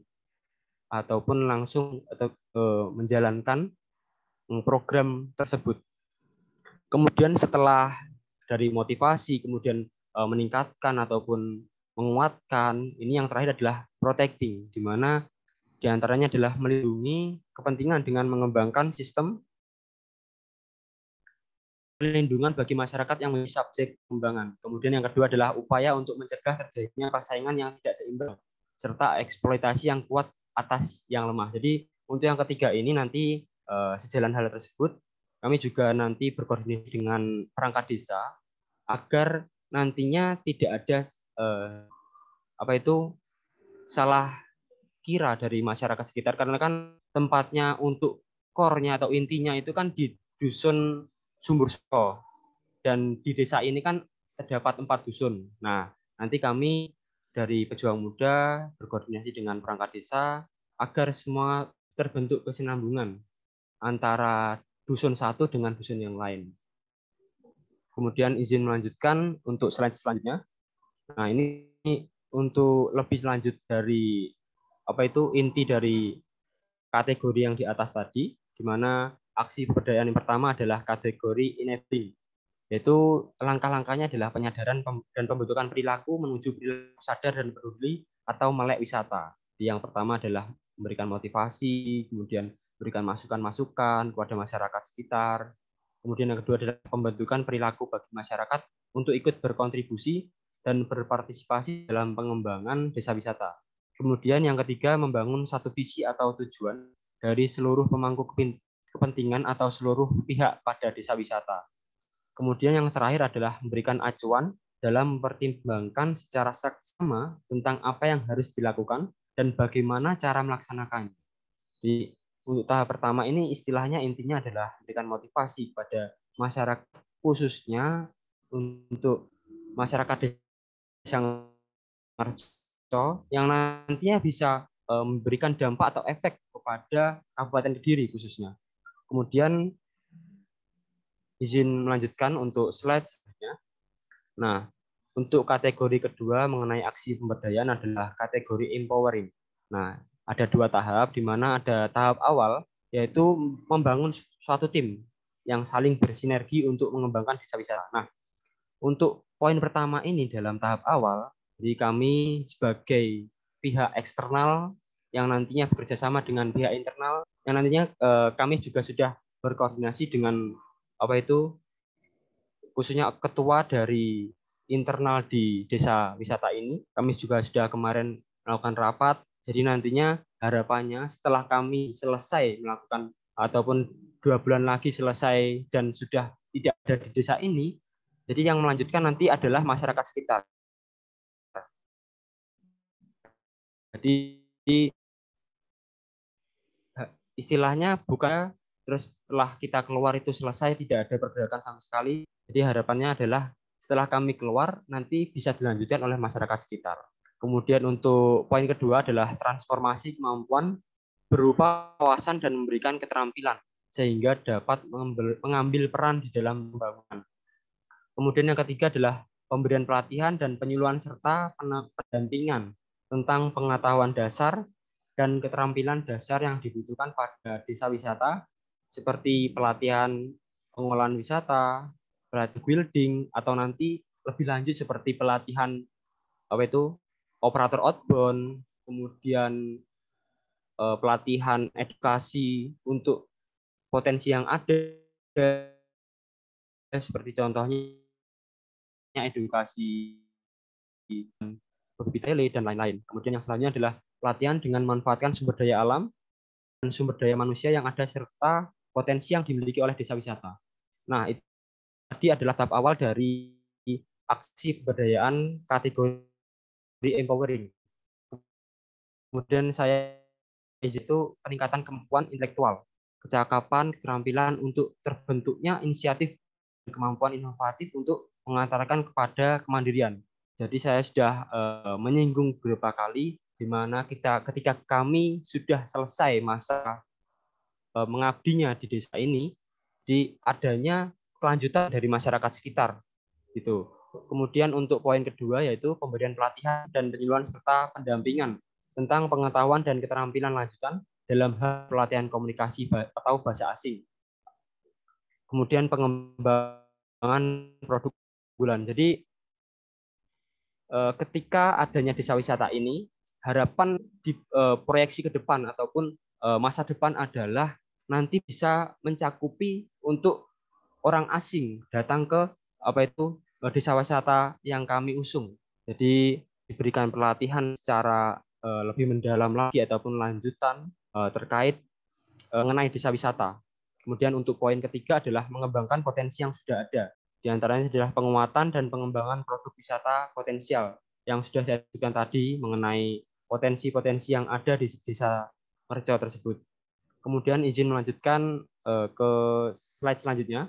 ataupun langsung menjalankan program tersebut. Kemudian setelah dari motivasi, kemudian meningkatkan ataupun menguatkan, ini yang terakhir adalah protecting, di mana diantaranya adalah melindungi kepentingan dengan mengembangkan sistem perlindungan bagi masyarakat yang menjadi subjek pengembangan. Kemudian yang kedua adalah upaya untuk mencegah terjadinya persaingan yang tidak seimbang, serta eksploitasi yang kuat atas yang lemah. Jadi untuk yang ketiga ini nanti sejalan hal tersebut, kami juga nanti berkoordinasi dengan perangkat desa agar nantinya tidak ada salah kira dari masyarakat sekitar, karena kan tempatnya untuk core-nya atau intinya itu kan di dusun Sumberso, dan di desa ini kan terdapat 4 dusun. Nah, nanti kami dari Pejuang Muda berkoordinasi dengan perangkat desa agar semua terbentuk kesinambungan antara dusun satu dengan dusun yang lain. Kemudian izin melanjutkan untuk slide selanjutnya. Nah, ini untuk lebih lanjut dari inti dari kategori yang di atas tadi, di mana aksi pemberdayaan yang pertama adalah kategori enabling, yaitu langkah-langkahnya adalah penyadaran dan pembentukan perilaku menuju perilaku sadar dan peduli atau melek wisata. Yang pertama adalah memberikan motivasi, kemudian memberikan masukan-masukan kepada masyarakat sekitar. Kemudian yang kedua adalah pembentukan perilaku bagi masyarakat untuk ikut berkontribusi dan berpartisipasi dalam pengembangan desa wisata. Kemudian yang ketiga, membangun satu visi atau tujuan dari seluruh pemangku kepentingan atau seluruh pihak pada desa wisata. Kemudian yang terakhir adalah memberikan acuan dalam mempertimbangkan secara saksama tentang apa yang harus dilakukan dan bagaimana cara melaksanakannya. Jadi untuk tahap pertama ini istilahnya intinya adalah memberikan motivasi pada masyarakat khususnya untuk masyarakat desa Ngarjo yang nantinya bisa memberikan dampak atau efek kepada Kabupaten Kediri khususnya. Kemudian izin melanjutkan untuk slide selanjutnya. Nah, untuk kategori kedua mengenai aksi pemberdayaan adalah kategori empowering. Nah, ada 2 tahap, di mana ada tahap awal, yaitu membangun suatu tim yang saling bersinergi untuk mengembangkan desa wisata. Nah, untuk poin pertama ini dalam tahap awal, jadi kami sebagai pihak eksternal yang nantinya bekerja sama dengan pihak internal, yang nantinya kami juga sudah berkoordinasi dengan khususnya ketua dari internal di desa wisata ini. Kami juga sudah kemarin melakukan rapat. Jadi nantinya harapannya setelah kami selesai melakukan ataupun 2 bulan lagi selesai dan sudah tidak ada di desa ini, jadi yang melanjutkan nanti adalah masyarakat sekitar. Jadi istilahnya bukan terus setelah kita keluar itu selesai tidak ada pergerakan sama sekali. Jadi harapannya adalah setelah kami keluar nanti bisa dilanjutkan oleh masyarakat sekitar. Kemudian untuk poin kedua adalah transformasi kemampuan berupa wawasan dan memberikan keterampilan sehingga dapat mengambil peran di dalam pembangunan. Kemudian yang ketiga adalah pemberian pelatihan dan penyuluhan serta pendampingan tentang pengetahuan dasar dan keterampilan dasar yang dibutuhkan pada desa wisata seperti pelatihan pengolahan wisata, pelatihan building, atau nanti lebih lanjut seperti pelatihan operator outbound, kemudian pelatihan edukasi untuk potensi yang ada seperti contohnya edukasi tele dan lain-lain. Kemudian yang selanjutnya adalah pelatihan dengan memanfaatkan sumber daya alam dan sumber daya manusia yang ada serta potensi yang dimiliki oleh desa wisata. Nah, itu tadi adalah tahap awal dari aksi pemberdayaan kategori empowering. Kemudian saya itu peningkatan kemampuan intelektual, kecakapan, keterampilan untuk terbentuknya inisiatif dan kemampuan inovatif untuk mengantarkan kepada kemandirian. Jadi saya sudah menyinggung beberapa kali di mana ketika kami sudah selesai masa mengabdinya di desa ini, di adanya kelanjutan dari masyarakat sekitar gitu. Kemudian untuk poin kedua yaitu pemberian pelatihan dan penyuluhan serta pendampingan tentang pengetahuan dan keterampilan lanjutan dalam hal pelatihan komunikasi atau bahasa asing. Kemudian pengembangan produk unggulan. Jadi ketika adanya desa wisata ini, harapan di proyeksi ke depan ataupun masa depan adalah nanti bisa mencakupi untuk orang asing datang ke desa wisata yang kami usung. Jadi diberikan pelatihan secara lebih mendalam lagi ataupun lanjutan terkait mengenai desa wisata. Kemudian untuk poin ketiga adalah mengembangkan potensi yang sudah ada. Di antaranya adalah penguatan dan pengembangan produk wisata potensial yang sudah saya sebutkan tadi mengenai potensi-potensi yang ada di desa Ngarjo tersebut. Kemudian izin melanjutkan ke slide selanjutnya,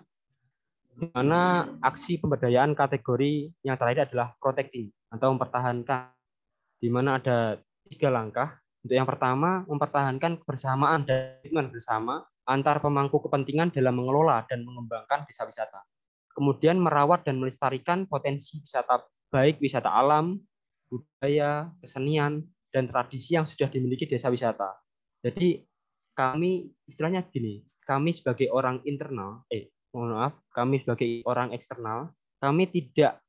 di mana aksi pemberdayaan kategori yang terakhir adalah protecting atau mempertahankan, di mana ada 3 langkah. Untuk yang pertama, mempertahankan kebersamaan dan komitmen bersama antar pemangku kepentingan dalam mengelola dan mengembangkan desa wisata. Kemudian merawat dan melestarikan potensi wisata, baik wisata alam, budaya, kesenian, dan tradisi yang sudah dimiliki desa wisata. Jadi kami istilahnya gini, kami sebagai orang internal, kami sebagai orang eksternal, kami tidak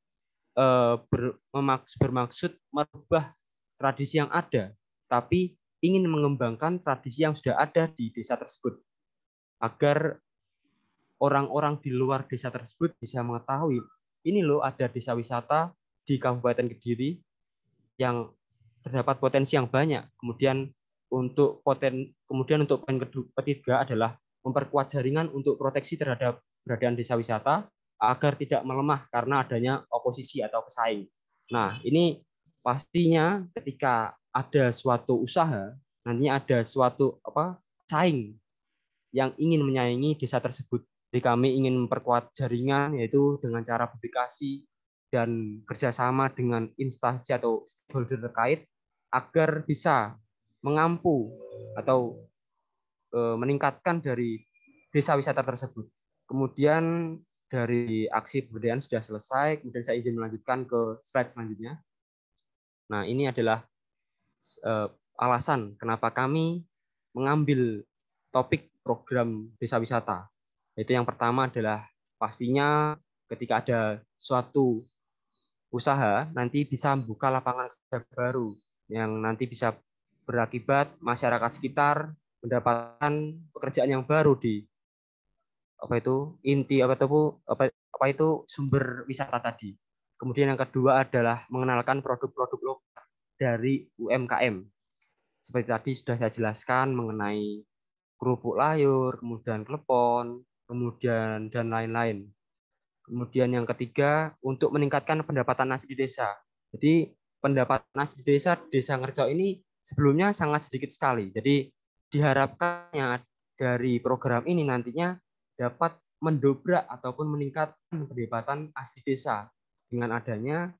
bermaksud merubah tradisi yang ada, tapi ingin mengembangkan tradisi yang sudah ada di desa tersebut, agar orang-orang di luar desa tersebut bisa mengetahui, ini loh ada desa wisata di Kabupaten Kediri yang terdapat potensi yang banyak. Kemudian untuk poin ketiga adalah memperkuat jaringan untuk proteksi terhadap keberadaan desa wisata agar tidak melemah karena adanya oposisi atau pesaing. Nah, ini pastinya ketika ada suatu usaha, nantinya ada suatu saing yang ingin menyaingi desa tersebut. Jadi kami ingin memperkuat jaringan yaitu dengan cara publikasi dan kerjasama dengan instansi atau stakeholder terkait agar bisa mengampu atau meningkatkan dari desa wisata tersebut. Kemudian dari aksi pemberdayaan sudah selesai, kemudian saya izin melanjutkan ke slide selanjutnya. Nah, ini adalah alasan kenapa kami mengambil topik program desa wisata. Itu yang pertama adalah pastinya ketika ada suatu usaha nanti bisa membuka lapangan kerja baru yang nanti bisa berakibat masyarakat sekitar mendapatkan pekerjaan yang baru di itu sumber wisata tadi. Kemudian yang kedua adalah mengenalkan produk-produk lokal dari UMKM. Seperti tadi sudah saya jelaskan mengenai kerupuk layur, kemudian klepon, kemudian dan lain-lain. Kemudian yang ketiga, untuk meningkatkan pendapatan asli desa. Jadi pendapatan asli desa Ngerco ini sebelumnya sangat sedikit sekali. Jadi diharapkannya dari program ini nantinya dapat mendobrak ataupun meningkatkan pendapatan asli desa dengan adanya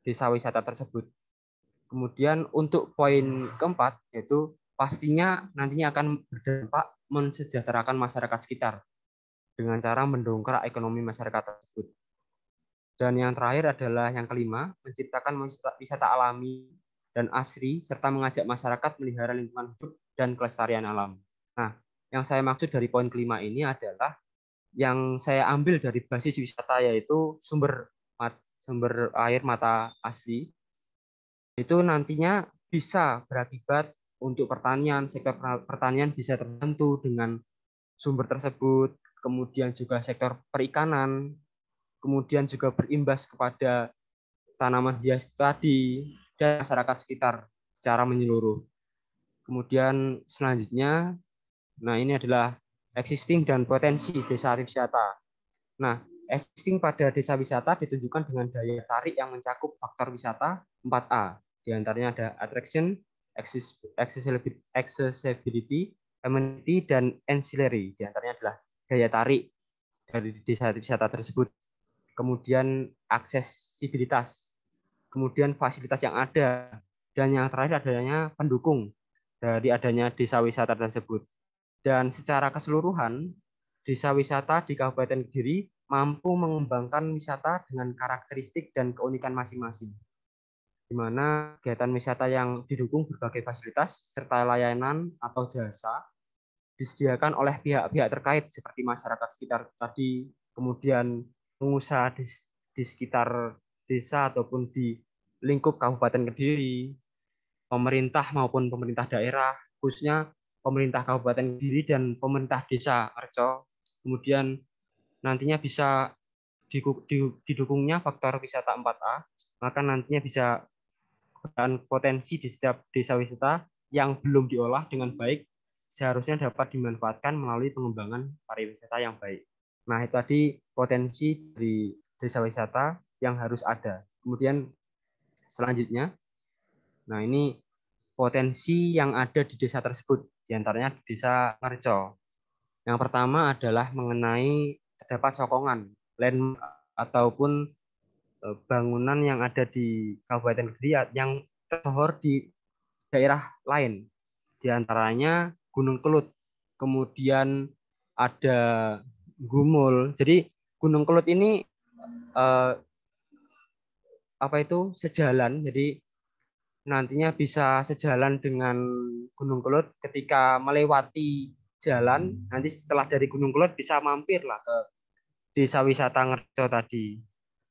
desa wisata tersebut. Kemudian untuk poin keempat, yaitu pastinya nantinya akan berdampak mensejahterakan masyarakat sekitar dengan cara mendongkrak ekonomi masyarakat tersebut. Dan yang terakhir adalah yang kelima, menciptakan wisata alami dan asri, serta mengajak masyarakat melihara lingkungan hidup dan kelestarian alam. Nah, yang saya maksud dari poin kelima ini adalah yang saya ambil dari basis wisata yaitu sumber air mata asli, itu nantinya bisa berakibat untuk pertanian, sektor pertanian bisa terbantu dengan sumber tersebut, kemudian juga sektor perikanan, kemudian juga berimbas kepada tanaman hias tadi dan masyarakat sekitar secara menyeluruh. Kemudian selanjutnya, nah ini adalah existing dan potensi desa wisata. Nah, existing pada desa wisata ditunjukkan dengan daya tarik yang mencakup faktor wisata 4A. Di antaranya ada attraction, accessibility, amenity, dan ancillary. Di antaranya adalah daya tarik dari desa wisata tersebut. Kemudian aksesibilitas, kemudian fasilitas yang ada, dan yang terakhir adanya pendukung dari adanya desa wisata tersebut. Dan secara keseluruhan, desa wisata di Kabupaten Kediri mampu mengembangkan wisata dengan karakteristik dan keunikan masing-masing, di mana kegiatan wisata yang didukung berbagai fasilitas serta layanan atau jasa disediakan oleh pihak-pihak terkait seperti masyarakat sekitar tadi, kemudian pengusaha di sekitar desa ataupun di lingkup Kabupaten Kediri, pemerintah maupun pemerintah daerah, khususnya pemerintah Kabupaten Kediri dan pemerintah desa Ngerco. Kemudian nantinya bisa didukungnya faktor wisata 4A, maka nantinya bisa dan potensi di setiap desa wisata yang belum diolah dengan baik seharusnya dapat dimanfaatkan melalui pengembangan pariwisata yang baik. Nah, itu tadi potensi dari desa wisata yang harus ada. Kemudian selanjutnya, nah ini potensi yang ada di desa tersebut, diantaranya di desa Ngerco. Yang pertama adalah mengenai terdapat sokongan, landmark ataupun bangunan yang ada di Kabupaten Kediri yang tersohor di daerah lain, diantaranya Gunung Kelut, kemudian ada Gumul. Jadi Gunung Kelut ini sejalan, jadi nantinya bisa sejalan dengan Gunung Kelut. Ketika melewati jalan, nanti setelah dari Gunung Kelut bisa mampirlah ke desa wisata Ngerco tadi.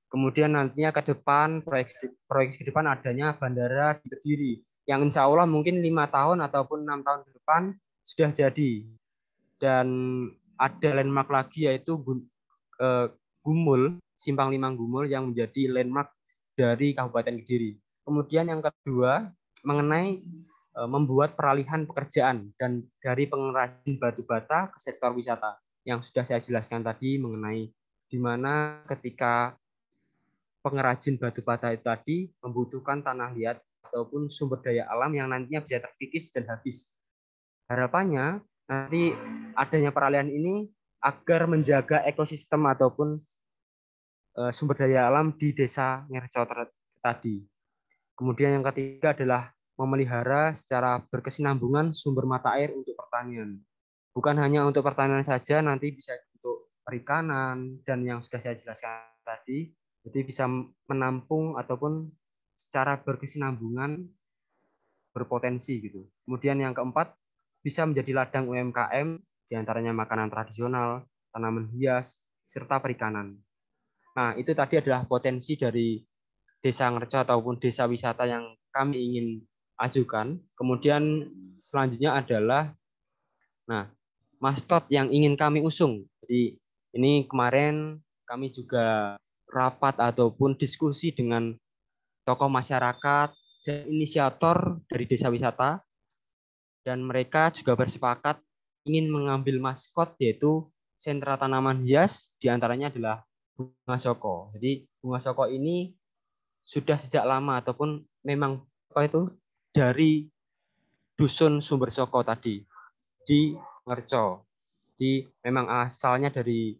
Kemudian nantinya ke depan proyek ke depan adanya bandara di Kediri yang insya Allah mungkin 5 tahun ataupun 6 tahun ke depan sudah jadi. Dan ada landmark lagi yaitu Gumul, Simpang Lima Gumul yang menjadi landmark dari Kabupaten Kediri. Kemudian yang kedua mengenai membuat peralihan pekerjaan dan dari pengrajin batu bata ke sektor wisata yang sudah saya jelaskan tadi mengenai di mana ketika pengrajin batu bata itu tadi membutuhkan tanah liat ataupun sumber daya alam yang nantinya bisa terkikis dan habis. Harapannya nanti adanya peralihan ini agar menjaga ekosistem ataupun sumber daya alam di desa Ngerco tadi. Kemudian yang ketiga adalah memelihara secara berkesinambungan sumber mata air untuk pertanian. Bukan hanya untuk pertanian saja, nanti bisa untuk perikanan dan yang sudah saya jelaskan tadi, jadi bisa menampung ataupun secara berkesinambungan berpotensi gitu. Kemudian yang keempat, bisa menjadi ladang UMKM, diantaranya makanan tradisional, tanaman hias, serta perikanan. Nah, itu tadi adalah potensi dari Desa Ngerco ataupun desa wisata yang kami ingin ajukan. Kemudian selanjutnya adalah maskot yang ingin kami usung. Jadi ini kemarin kami juga rapat ataupun diskusi dengan tokoh masyarakat dan inisiator dari desa wisata, dan mereka juga bersepakat ingin mengambil maskot yaitu sentra tanaman hias, diantaranya adalah bunga soko. Jadi bunga soko ini sudah sejak lama ataupun memang dari dusun Sumber Soko tadi di Ngerco. Jadi memang asalnya dari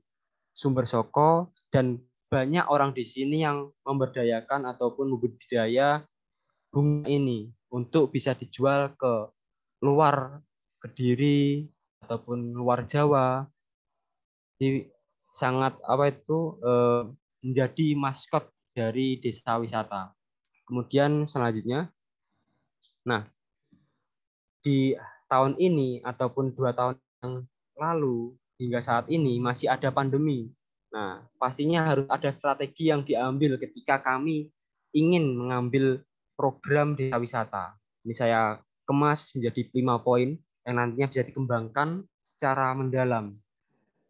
Sumber Soko dan banyak orang di sini yang memberdayakan ataupun membudidaya bunga ini untuk bisa dijual ke luar Kediri ataupun luar Jawa. Jadi sangat menjadi maskot dari desa wisata. Kemudian selanjutnya, di tahun ini ataupun 2 tahun yang lalu hingga saat ini masih ada pandemi. Nah, pastinya harus ada strategi yang diambil ketika kami ingin mengambil program desa wisata. Ini saya kemas menjadi 5 poin yang nantinya bisa dikembangkan secara mendalam.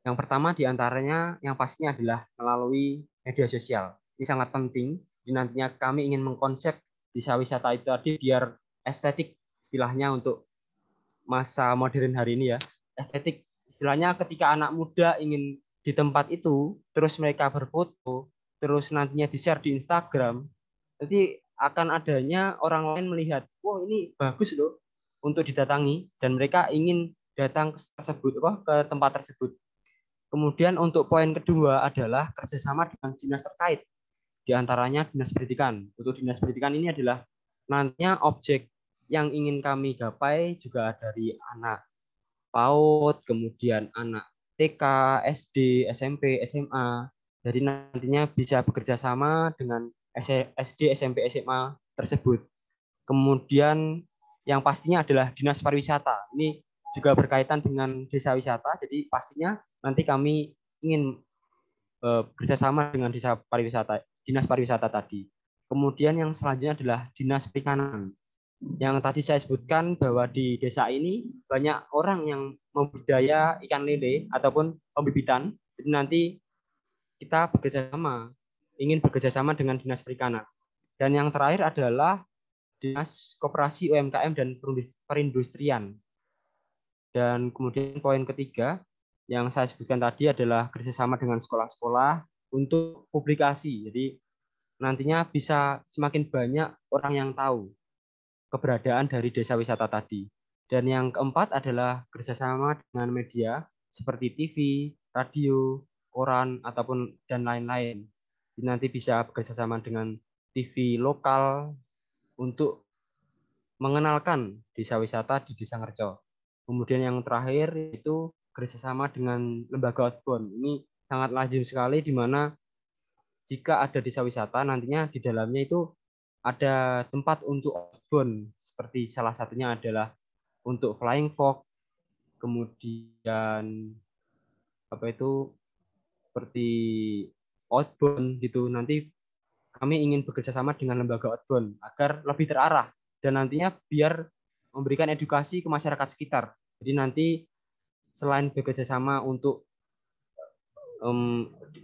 Yang pertama diantaranya yang pastinya adalah melalui media sosial. Ini sangat penting. Jadi nantinya kami ingin mengkonsep desa wisata itu tadi biar estetik, istilahnya untuk masa modern hari ini ya. Estetik istilahnya ketika anak muda ingin di tempat itu, terus mereka berfoto, terus nantinya di-share di Instagram, jadi akan adanya orang lain melihat, wah ini bagus loh untuk didatangi, dan mereka ingin datang ke tempat tersebut. Kemudian untuk poin kedua adalah kerjasama dengan dinas terkait, diantaranya dinas pendidikan. Untuk dinas pendidikan ini adalah nantinya objek yang ingin kami gapai juga dari anak PAUD, kemudian anak TK, SD, SMP, SMA. Jadi nantinya bisa bekerja sama dengan SD, SMP, SMA tersebut. Kemudian yang pastinya adalah dinas pariwisata. Ini juga berkaitan dengan desa wisata, jadi pastinya nanti kami ingin bekerjasama dengan dinas pariwisata tadi. Kemudian yang selanjutnya adalah dinas perikanan. Yang tadi saya sebutkan bahwa di desa ini banyak orang yang membudidaya ikan lele ataupun pembibitan. Jadi nanti kita ingin bekerjasama dengan dinas perikanan. Dan yang terakhir adalah dinas koperasi UMKM dan perindustrian. Dan kemudian poin ketiga yang saya sebutkan tadi adalah kerjasama dengan sekolah-sekolah untuk publikasi. Jadi nantinya bisa semakin banyak orang yang tahu keberadaan dari desa wisata tadi. Dan yang keempat adalah kerjasama dengan media seperti TV, radio, koran, ataupun dan lain-lain. Nanti bisa bekerjasama dengan TV lokal untuk mengenalkan desa wisata di Desa Ngerco. Kemudian yang terakhir itu kerjasama dengan lembaga outbound. Ini sangat lazim sekali di mana jika ada desa wisata nantinya di dalamnya itu ada tempat untuk outbound, seperti salah satunya adalah untuk flying fox, kemudian seperti outbound gitu. Nanti kami ingin bekerja sama dengan lembaga outbound agar lebih terarah dan nantinya biar memberikan edukasi ke masyarakat sekitar. Jadi nanti selain bekerja sama untuk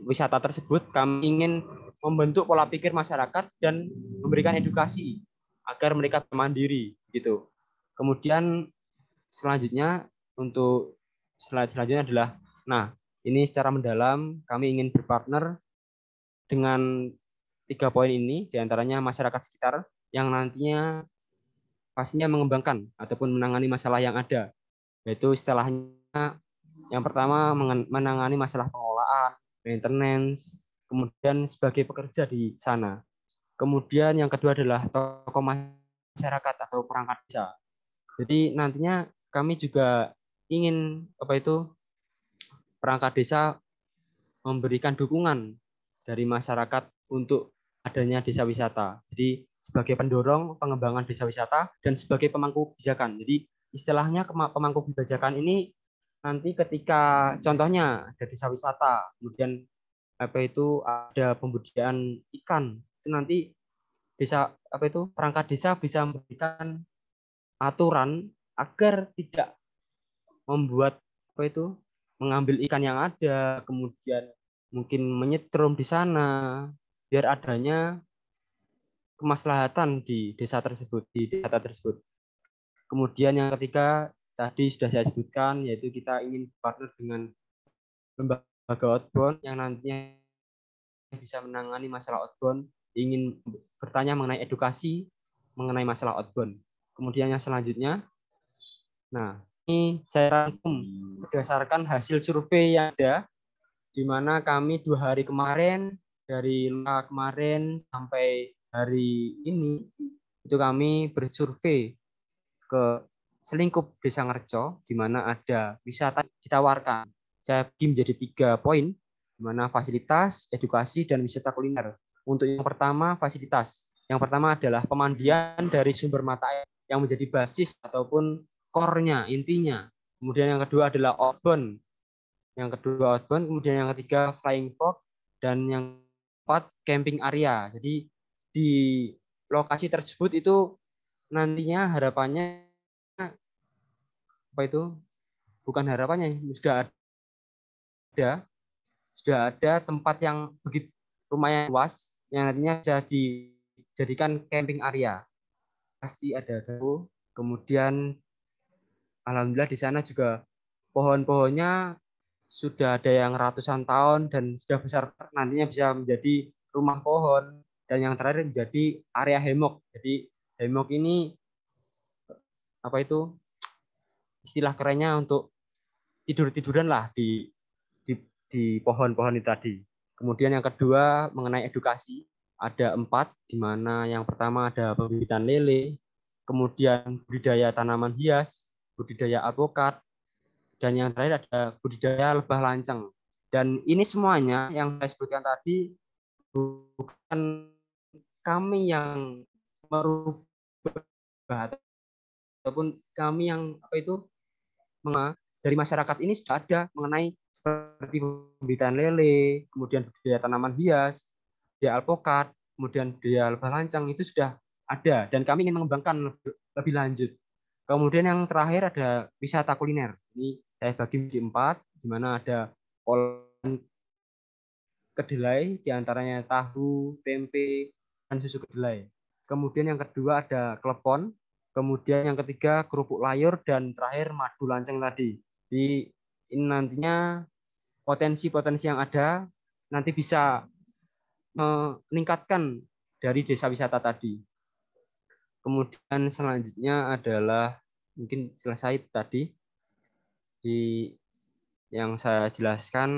wisata tersebut, kami ingin membentuk pola pikir masyarakat dan memberikan edukasi agar mereka mandiri gitu. Kemudian selanjutnya untuk slide selanjutnya adalah, ini secara mendalam kami ingin berpartner dengan 3 poin ini, diantaranya masyarakat sekitar yang nantinya pastinya mengembangkan ataupun menangani masalah yang ada, yaitu istilahnya Yang pertama menangani masalah pengelolaan, maintenance, kemudian sebagai pekerja di sana. Kemudian yang kedua adalah tokoh masyarakat atau perangkat desa. Jadi nantinya kami juga ingin perangkat desa memberikan dukungan dari masyarakat untuk adanya desa wisata. Jadi sebagai pendorong pengembangan desa wisata dan sebagai pemangku kebijakan. Jadi istilahnya pemangku kebijakan ini nanti ketika contohnya ada desa wisata, kemudian ada pembudidayaan ikan, itu nanti perangkat desa bisa memberikan aturan agar tidak membuat mengambil ikan yang ada, kemudian mungkin menyetrum di sana, biar adanya kemaslahatan di desa tersebut, di desa tersebut. Kemudian yang ketiga tadi sudah saya sebutkan, yaitu kita ingin partner dengan lembaga outbound yang nantinya bisa menangani masalah outbound, ingin bertanya mengenai edukasi mengenai masalah outbound. Kemudian yang selanjutnya, nah ini saya rangkum berdasarkan hasil survei yang ada, di mana kami 2 hari kemarin, dari kemarin sampai hari ini, itu kami bersurvei ke selingkup Desa Ngerco, di mana ada wisata ditawarkan. Saya bagi menjadi 3 poin, di mana fasilitas, edukasi, dan wisata kuliner. Untuk yang pertama, fasilitas. Yang pertama adalah pemandian dari sumber mata air yang menjadi basis ataupun core-nya, intinya. Kemudian yang kedua adalah outbound. Kemudian yang ketiga flying fox, dan yang keempat camping area. Jadi di lokasi tersebut itu nantinya harapannya bukan harapannya, sudah ada tempat yang begitu lumayan luas yang nantinya bisa dijadikan camping area. Pasti ada itu. Kemudian alhamdulillah di sana juga pohon-pohonnya sudah ada yang ratusan tahun dan sudah besar, nantinya bisa menjadi rumah pohon. Dan yang terakhir menjadi area hemok. Jadi hemok ini istilah kerennya untuk tidur-tiduran lah di pohon-pohon itu tadi. Kemudian yang kedua mengenai edukasi, ada 4, di mana yang pertama ada pembibitan lele, kemudian budidaya tanaman hias, budidaya alpukat, dan yang terakhir ada budidaya lebah lanceng. Dan ini semuanya yang saya sebutkan tadi bukan kami yang merubah ataupun kami yang dari masyarakat ini sudah ada mengenai seperti pembibitan lele, kemudian budidaya tanaman hias, budidaya alpukat, kemudian budidaya lebah lancang, itu sudah ada dan kami ingin mengembangkan lebih lanjut. Kemudian yang terakhir ada wisata kuliner. Ini saya bagi di 4, di mana ada olahan kedelai, diantaranya tahu, tempe, dan susu kedelai. Kemudian yang kedua ada klepon, kemudian yang ketiga kerupuk layur, dan terakhir madu lanceng tadi. Jadi ini nantinya potensi-potensi yang ada nanti bisa meningkatkan dari desa wisata tadi. Kemudian selanjutnya adalah mungkin selesai tadi yang saya jelaskan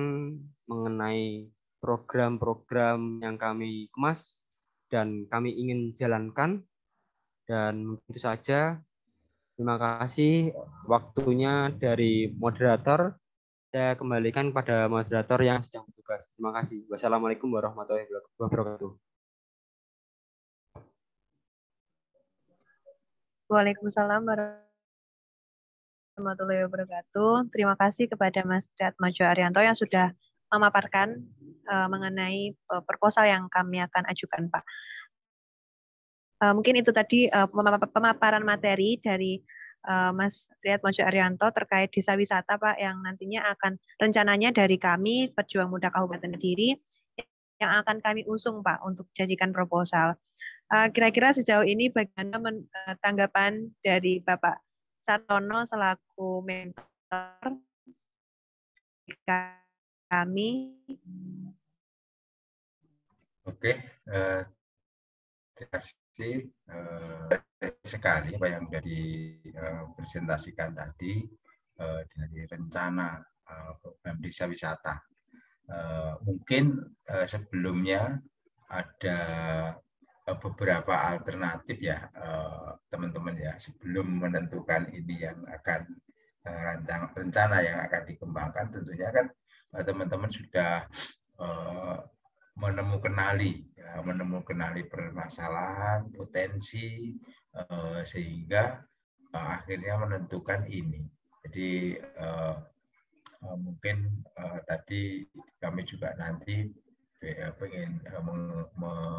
mengenai program-program yang kami kemas dan kami ingin jalankan. Dan itu saja. Terima kasih waktunya dari moderator. Saya kembalikan kepada moderator yang sedang bertugas. Terima kasih. Wassalamualaikum warahmatullahi wabarakatuh. Waalaikumsalam warahmatullahi wabarakatuh. Terima kasih kepada Mas Triatmojo Arianto yang sudah memaparkan mengenai proposal yang kami akan ajukan, Pak. Mungkin itu tadi pemaparan materi dari Mas Triatmojo Arianto terkait desa wisata, Pak, yang nantinya akan rencananya dari kami Perjuang Muda Kabupaten Kediri yang akan kami usung, Pak, untuk jadikan proposal. Kira-kira sejauh ini bagaimana tanggapan dari Bapak Sartono selaku mentor kami? Oke, terima kasih sekali apa yang sudah dipresentasikan tadi dari rencana program desa wisata. Mungkin sebelumnya ada beberapa alternatif ya teman-teman ya, sebelum menentukan ini yang akan rencana yang akan dikembangkan, tentunya kan teman-teman sudah menemukan permasalahan, potensi, sehingga akhirnya menentukan ini. Jadi mungkin tadi kami juga nanti pengen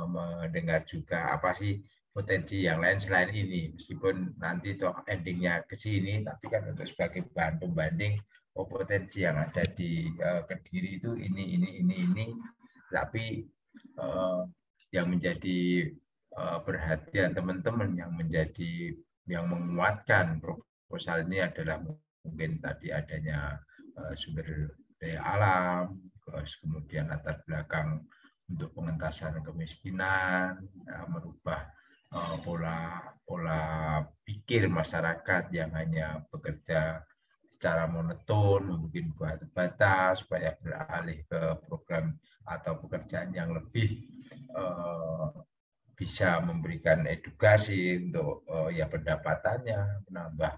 mendengar juga apa sih potensi yang lain selain ini, meskipun nanti toh endingnya ke sini, tapi kan untuk sebagai bahan pembanding, potensi yang ada di Kediri itu ini, tapi yang menjadi perhatian teman-teman, yang menguatkan proposal ini adalah mungkin tadi adanya sumber daya alam, kemudian latar belakang untuk pengentasan kemiskinan, merubah pola pikir masyarakat yang hanya bekerja secara monoton, mungkin buat batas supaya beralih ke program atau pekerjaan yang lebih bisa memberikan edukasi untuk ya pendapatannya, menambah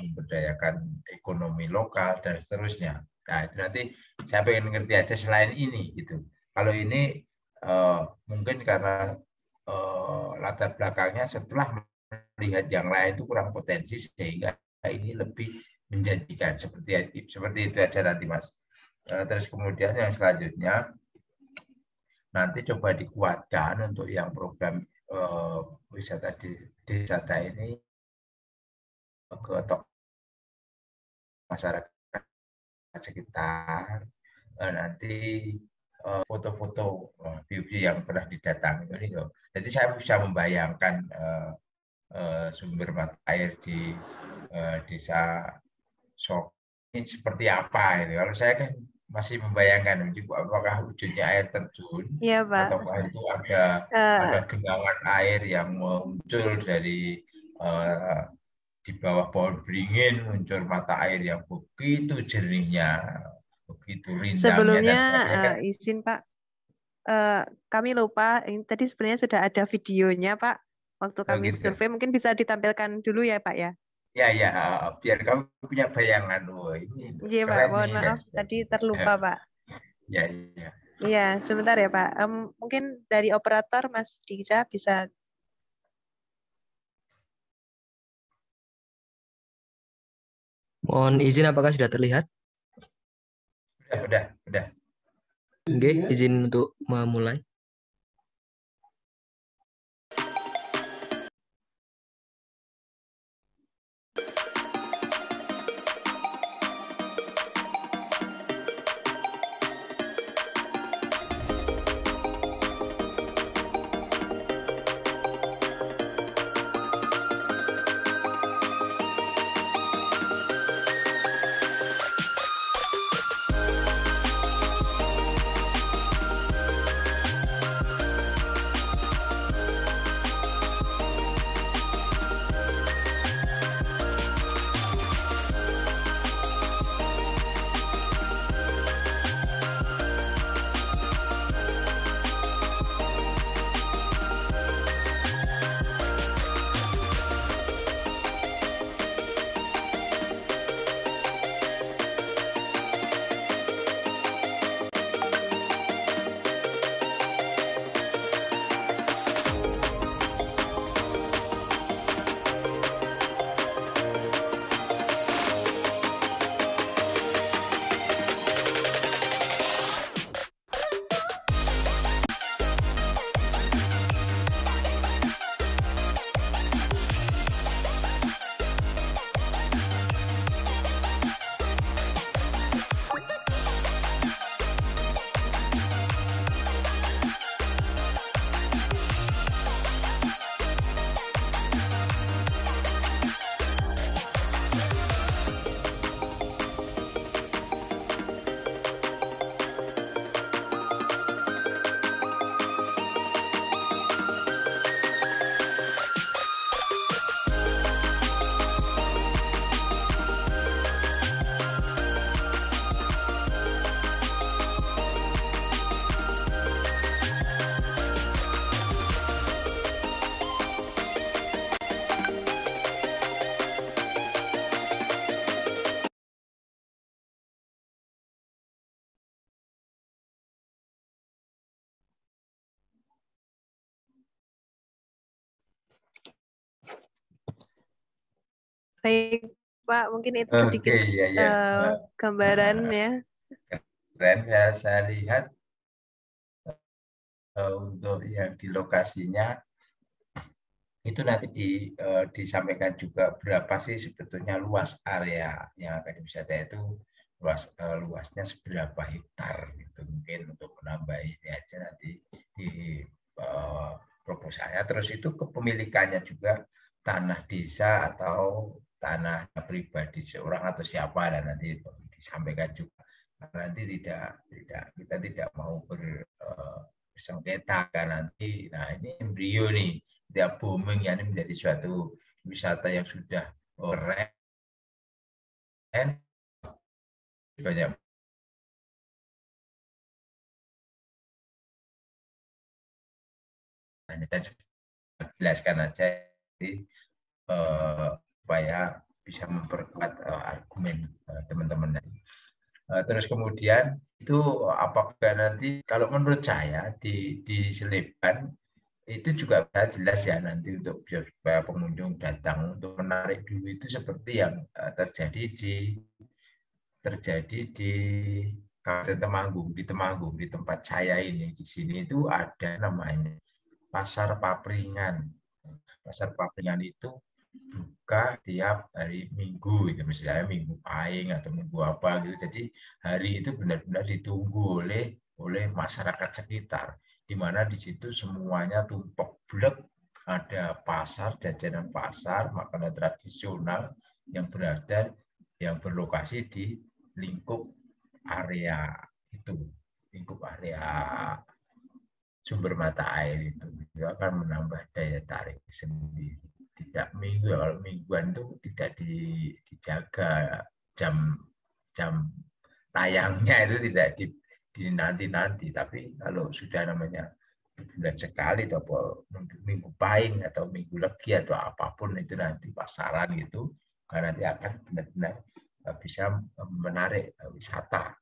memberdayakan ekonomi lokal dan seterusnya. Nah, itu nanti saya pengen ngerti aja selain ini gitu. Kalau ini mungkin karena latar belakangnya setelah melihat yang lain itu kurang potensi, sehingga ini lebih menjanjikan, seperti itu aja nanti Mas. Terus kemudian yang selanjutnya nanti coba dikuatkan untuk yang program wisata ini ke masyarakat sekitar, nanti foto-foto view yang pernah didatangi ini loh. Jadi saya bisa membayangkan sumber mata air di desa Sok ini seperti apa ini. Kalau saya kan masih membayangkan apakah ujungnya air terjun, ya, Pak, atau itu ada genangan air yang muncul dari di bawah pohon beringin, muncul mata air yang begitu jernihnya, begitu rindangnya. Sebelumnya izin Pak, kami lupa, ini tadi sebenarnya sudah ada videonya Pak, waktu kami survei, mungkin bisa ditampilkan dulu ya Pak ya? Ya, biar kamu punya bayangan. Ini iya Pak, mohon maaf tadi terlupa Pak. Ya. Iya, sebentar ya Pak. Mungkin dari operator Mas Dija bisa. Mohon izin, apakah sudah terlihat? Sudah. Oke, izin untuk memulai. Baik, Pak, mungkin itu sedikit Oke, ya ya. gambarannya. Keren ya, saya lihat untuk yang di lokasinya itu nanti disampaikan juga berapa sih sebetulnya luas area yang akan diwisata itu luasnya seberapa hektar gitu, mungkin untuk menambah ini aja nanti di proposalnya. Terus itu kepemilikannya juga tanah desa atau tanah pribadi seorang atau siapa, dan nanti disampaikan juga. Nanti kita tidak mau bersengketa kan nanti. Nah, ini embrio nih, dia booming ya, ini menjadi suatu wisata yang sudah keren, banyak dan jelaskan aja supaya bisa memperkuat argumen teman-teman. Terus kemudian itu apakah nanti, kalau menurut saya diselipkan itu juga bisa jelas ya nanti untuk supaya pengunjung datang untuk menarik dulu, itu seperti yang terjadi di Kabupaten Temanggung, di tempat saya ini. Di sini itu ada namanya Pasar Papringan. Pasar Papringan itu buka tiap hari Minggu, gitu. Misalnya Minggu Pahing atau Minggu apa gitu. Jadi hari itu benar-benar ditunggu oleh masyarakat sekitar, di mana di situ semuanya tumpuk blek, ada pasar, jajanan pasar, makanan tradisional yang berlokasi di lingkup area itu, lingkup area sumber mata air itu akan menambah daya tarik sendiri. Tidak minggu, kalau mingguan itu tidak dijaga jam tayangnya, itu tidak dinanti-nanti. Tapi kalau sudah namanya bulan sekali atau minggu pahing atau minggu legi atau apapun itu nanti pasaran gitu, karena nanti akan benar-benar bisa menarik wisata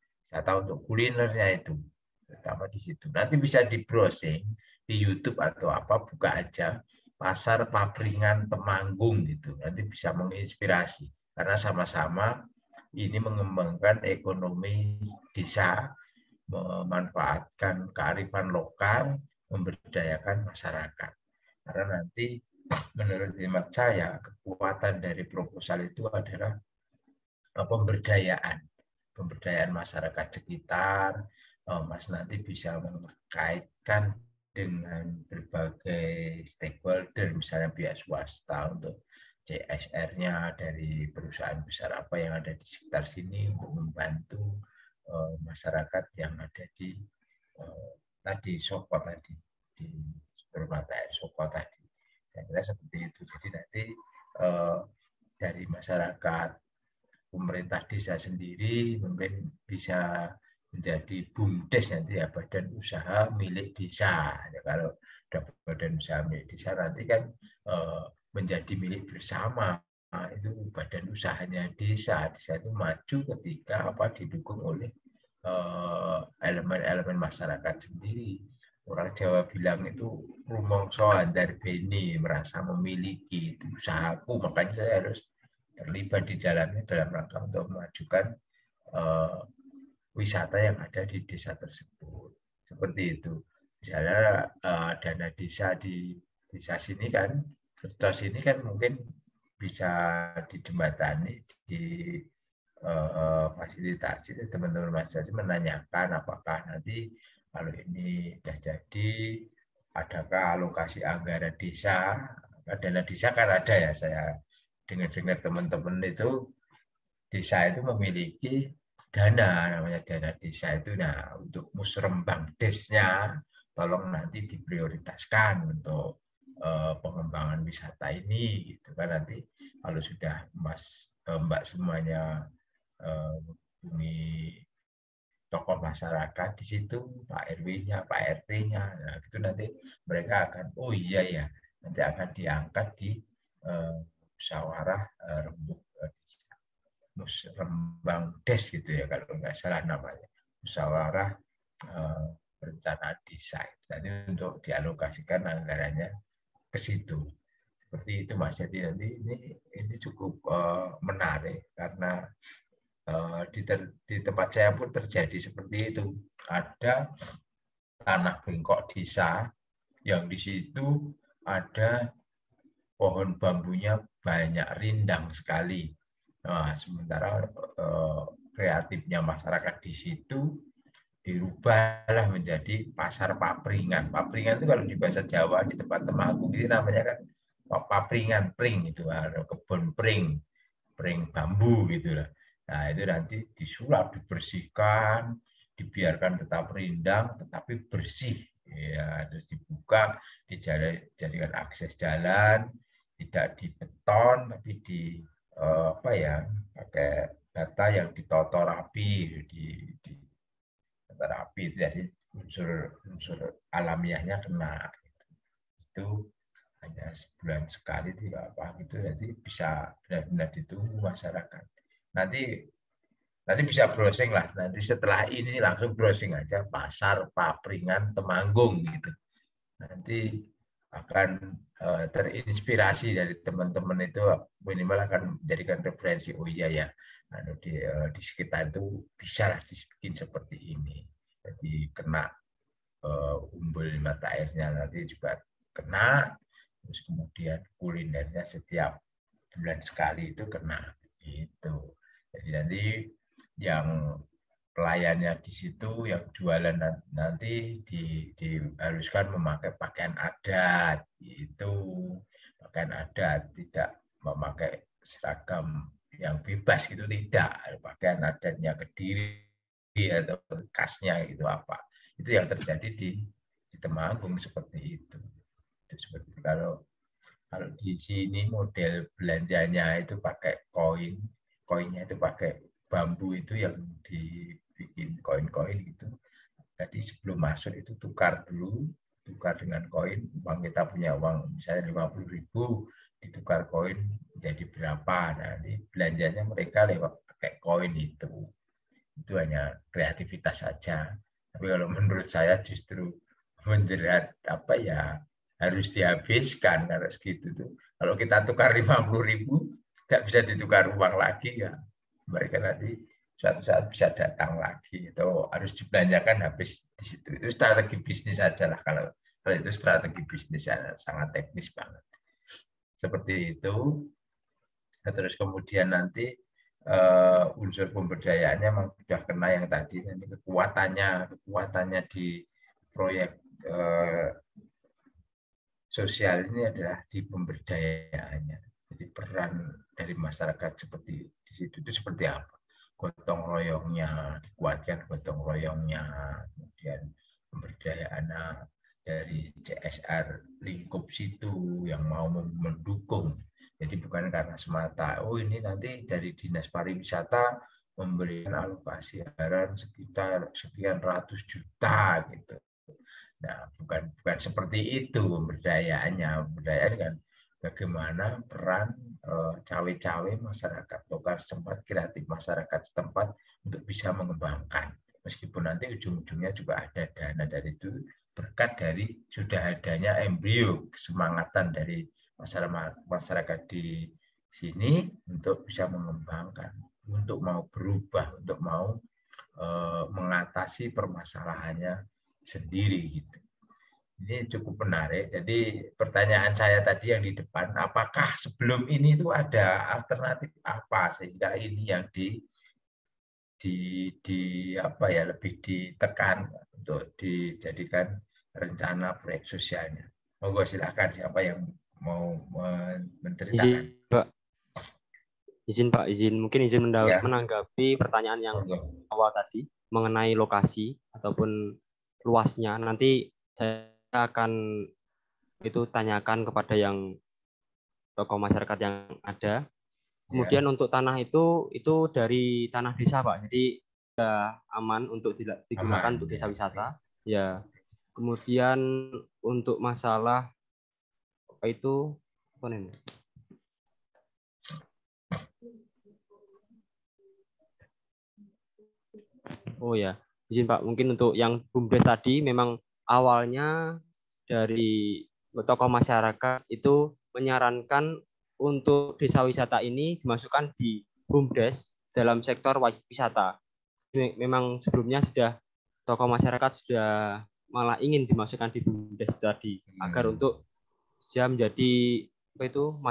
untuk kulinernya itu, terutama di situ. Nanti bisa di browsing di YouTube atau apa, buka aja Pasar Papringan Temanggung gitu. Nanti bisa menginspirasi karena sama-sama ini mengembangkan ekonomi desa, memanfaatkan kearifan lokal, memberdayakan masyarakat. Karena nanti menurut hemat saya kekuatan dari proposal itu adalah pemberdayaan masyarakat sekitar. Mas nanti bisa mengkaitkan dengan berbagai stakeholder, misalnya pihak swasta untuk CSR-nya dari perusahaan besar apa yang ada di sekitar sini untuk membantu masyarakat yang ada di Soko tadi, di sumber mata air Soko tadi. Saya kira seperti itu. Jadi nanti dari masyarakat, pemerintah desa sendiri mungkin bisa menjadi BUMDes nanti ya, badan usaha milik desa. Ya, kalau ada badan usaha milik desa nanti kan menjadi milik bersama. Nah, itu badan usahanya desa. Desa itu maju ketika didukung oleh elemen-elemen masyarakat sendiri. Orang Jawa bilang itu rumongso andar beni, merasa memiliki itu usahaku, makanya saya harus terlibat di dalamnya dalam rangka untuk memajukan wisata yang ada di desa tersebut. Seperti itu. Misalnya dana desa di desa sini kan, desa sini kan mungkin bisa dijembatani, di fasilitasi teman-teman mahasiswa menanyakan apakah nanti kalau ini sudah jadi, adakah alokasi anggaran desa. Dana desa kan ada ya, saya dengar-dengar teman-teman itu desa itu memiliki dana, namanya dana desa itu. Nah, untuk musrembang desnya tolong nanti diprioritaskan untuk pengembangan wisata ini gitu kan. Nanti kalau sudah Mbak semuanya menghubungi tokoh masyarakat di situ, Pak RW-nya, Pak RT-nya, nah itu nanti mereka akan, oh iya ya, nanti akan diangkat di musyawarah rembuk desa, Musrembang Des gitu ya kalau nggak salah namanya, musyawarah perencanaan desa. Tadi untuk dialokasikan anggarannya ke situ. seperti itu Mas. Jadi nanti ini cukup menarik karena di tempat saya pun terjadi seperti itu. Ada tanah bengkok desa yang di situ ada pohon bambunya banyak rindang sekali. Nah, sementara kreatifnya masyarakat di situ dirubahlah menjadi pasar papringan. Papringan itu kalau di bahasa Jawa di tempat Temanggung ini namanya kan papringan, pring itu, kebun pring bambu gitu lah. Nah, itu nanti disulap, dibersihkan, dibiarkan tetap rindang tetapi bersih. Ya, terus dibuka, dijadikan akses jalan, tidak di beton tapi di pakai bata yang ditoto rapi, terapi, jadi unsur alamiahnya kena. Itu hanya sebulan sekali tidak apa gitu, jadi bisa benar-benar ditunggu masyarakat. Nanti bisa browsing lah, nanti setelah ini langsung browsing aja pasar papringan Temanggung gitu. Nanti akan terinspirasi dari teman-teman itu, minimal akan menjadikan referensi. Oh iya ya, di sekitar itu bisa lah dibikin seperti ini. Jadi kena umbul mata airnya nanti juga kena, terus kemudian kulinernya setiap bulan sekali itu kena. Gitu. Jadi nanti yang pelayannya di situ, yang jualan nanti diharuskan memakai pakaian adat, itu pakaian adat, tidak memakai seragam yang bebas gitu, tidak, pakaian adatnya Kediri atau khasnya itu apa, itu yang terjadi di Temanggung seperti itu. Seperti kalau di sini model belanjanya itu pakai koinnya itu pakai bambu itu yang dibikin koin-koin gitu. Jadi sebelum masuk itu tukar dengan koin. Uang kita punya uang misalnya 50.000, ditukar koin jadi berapa. Nah, ini belanjanya mereka lewat pakai koin itu. Itu hanya kreativitas saja. Tapi kalau menurut saya justru menjerat harus dihabiskan karena segitu tuh. Kalau kita tukar 50.000 tidak bisa ditukar uang lagi ya. Mereka nanti suatu saat bisa datang lagi, atau harus dibelanjakan habis di situ. Itu strategi bisnis saja lah, kalau itu strategi bisnis sangat teknis banget. Seperti itu. Terus kemudian nanti unsur pemberdayaannya memang sudah kena yang tadi, nanti kekuatannya di proyek sosial ini adalah di pemberdayaannya. Jadi peran dari masyarakat seperti di situ itu seperti apa? Gotong royongnya, dikuatkan gotong royongnya, kemudian pemberdayaan dari CSR lingkup situ yang mau mendukung. Jadi bukan karena semata, oh ini nanti dari Dinas Pariwisata memberikan alokasi anggaran sekitar sekian ratus juta gitu. Nah, bukan seperti itu pemberdayaannya. Pemberdayaan kan bagaimana peran cawe-cawe masyarakat lokal setempat, kreatif masyarakat setempat untuk bisa mengembangkan. Meskipun nanti ujung-ujungnya juga ada dana dari itu, berkat dari sudah adanya embrio kesemangatan dari masyarakat di sini untuk bisa mengembangkan, untuk mau berubah, untuk mau mengatasi permasalahannya sendiri gitu. Ini cukup menarik. Jadi pertanyaan saya tadi yang di depan, apakah sebelum ini itu ada alternatif apa sehingga ini yang lebih ditekan untuk dijadikan rencana proyek sosialnya. Monggo silakan siapa yang mau menceritakan. Izin Pak, mungkin menanggapi pertanyaan yang awal tadi mengenai lokasi ataupun luasnya. Nanti saya akan itu tanyakan kepada yang tokoh masyarakat yang ada. Kemudian untuk tanah itu dari tanah desa Pak, jadi sudah aman untuk digunakan untuk desa wisata. Ya. Kemudian untuk masalah oh ya, izin Pak, mungkin untuk yang BUMDes tadi memang awalnya dari tokoh masyarakat itu menyarankan untuk desa wisata ini dimasukkan di BUMDes dalam sektor wisata. Memang sebelumnya sudah tokoh masyarakat sudah malah ingin dimasukkan di BUMDes tadi agar untuk bisa menjadi milik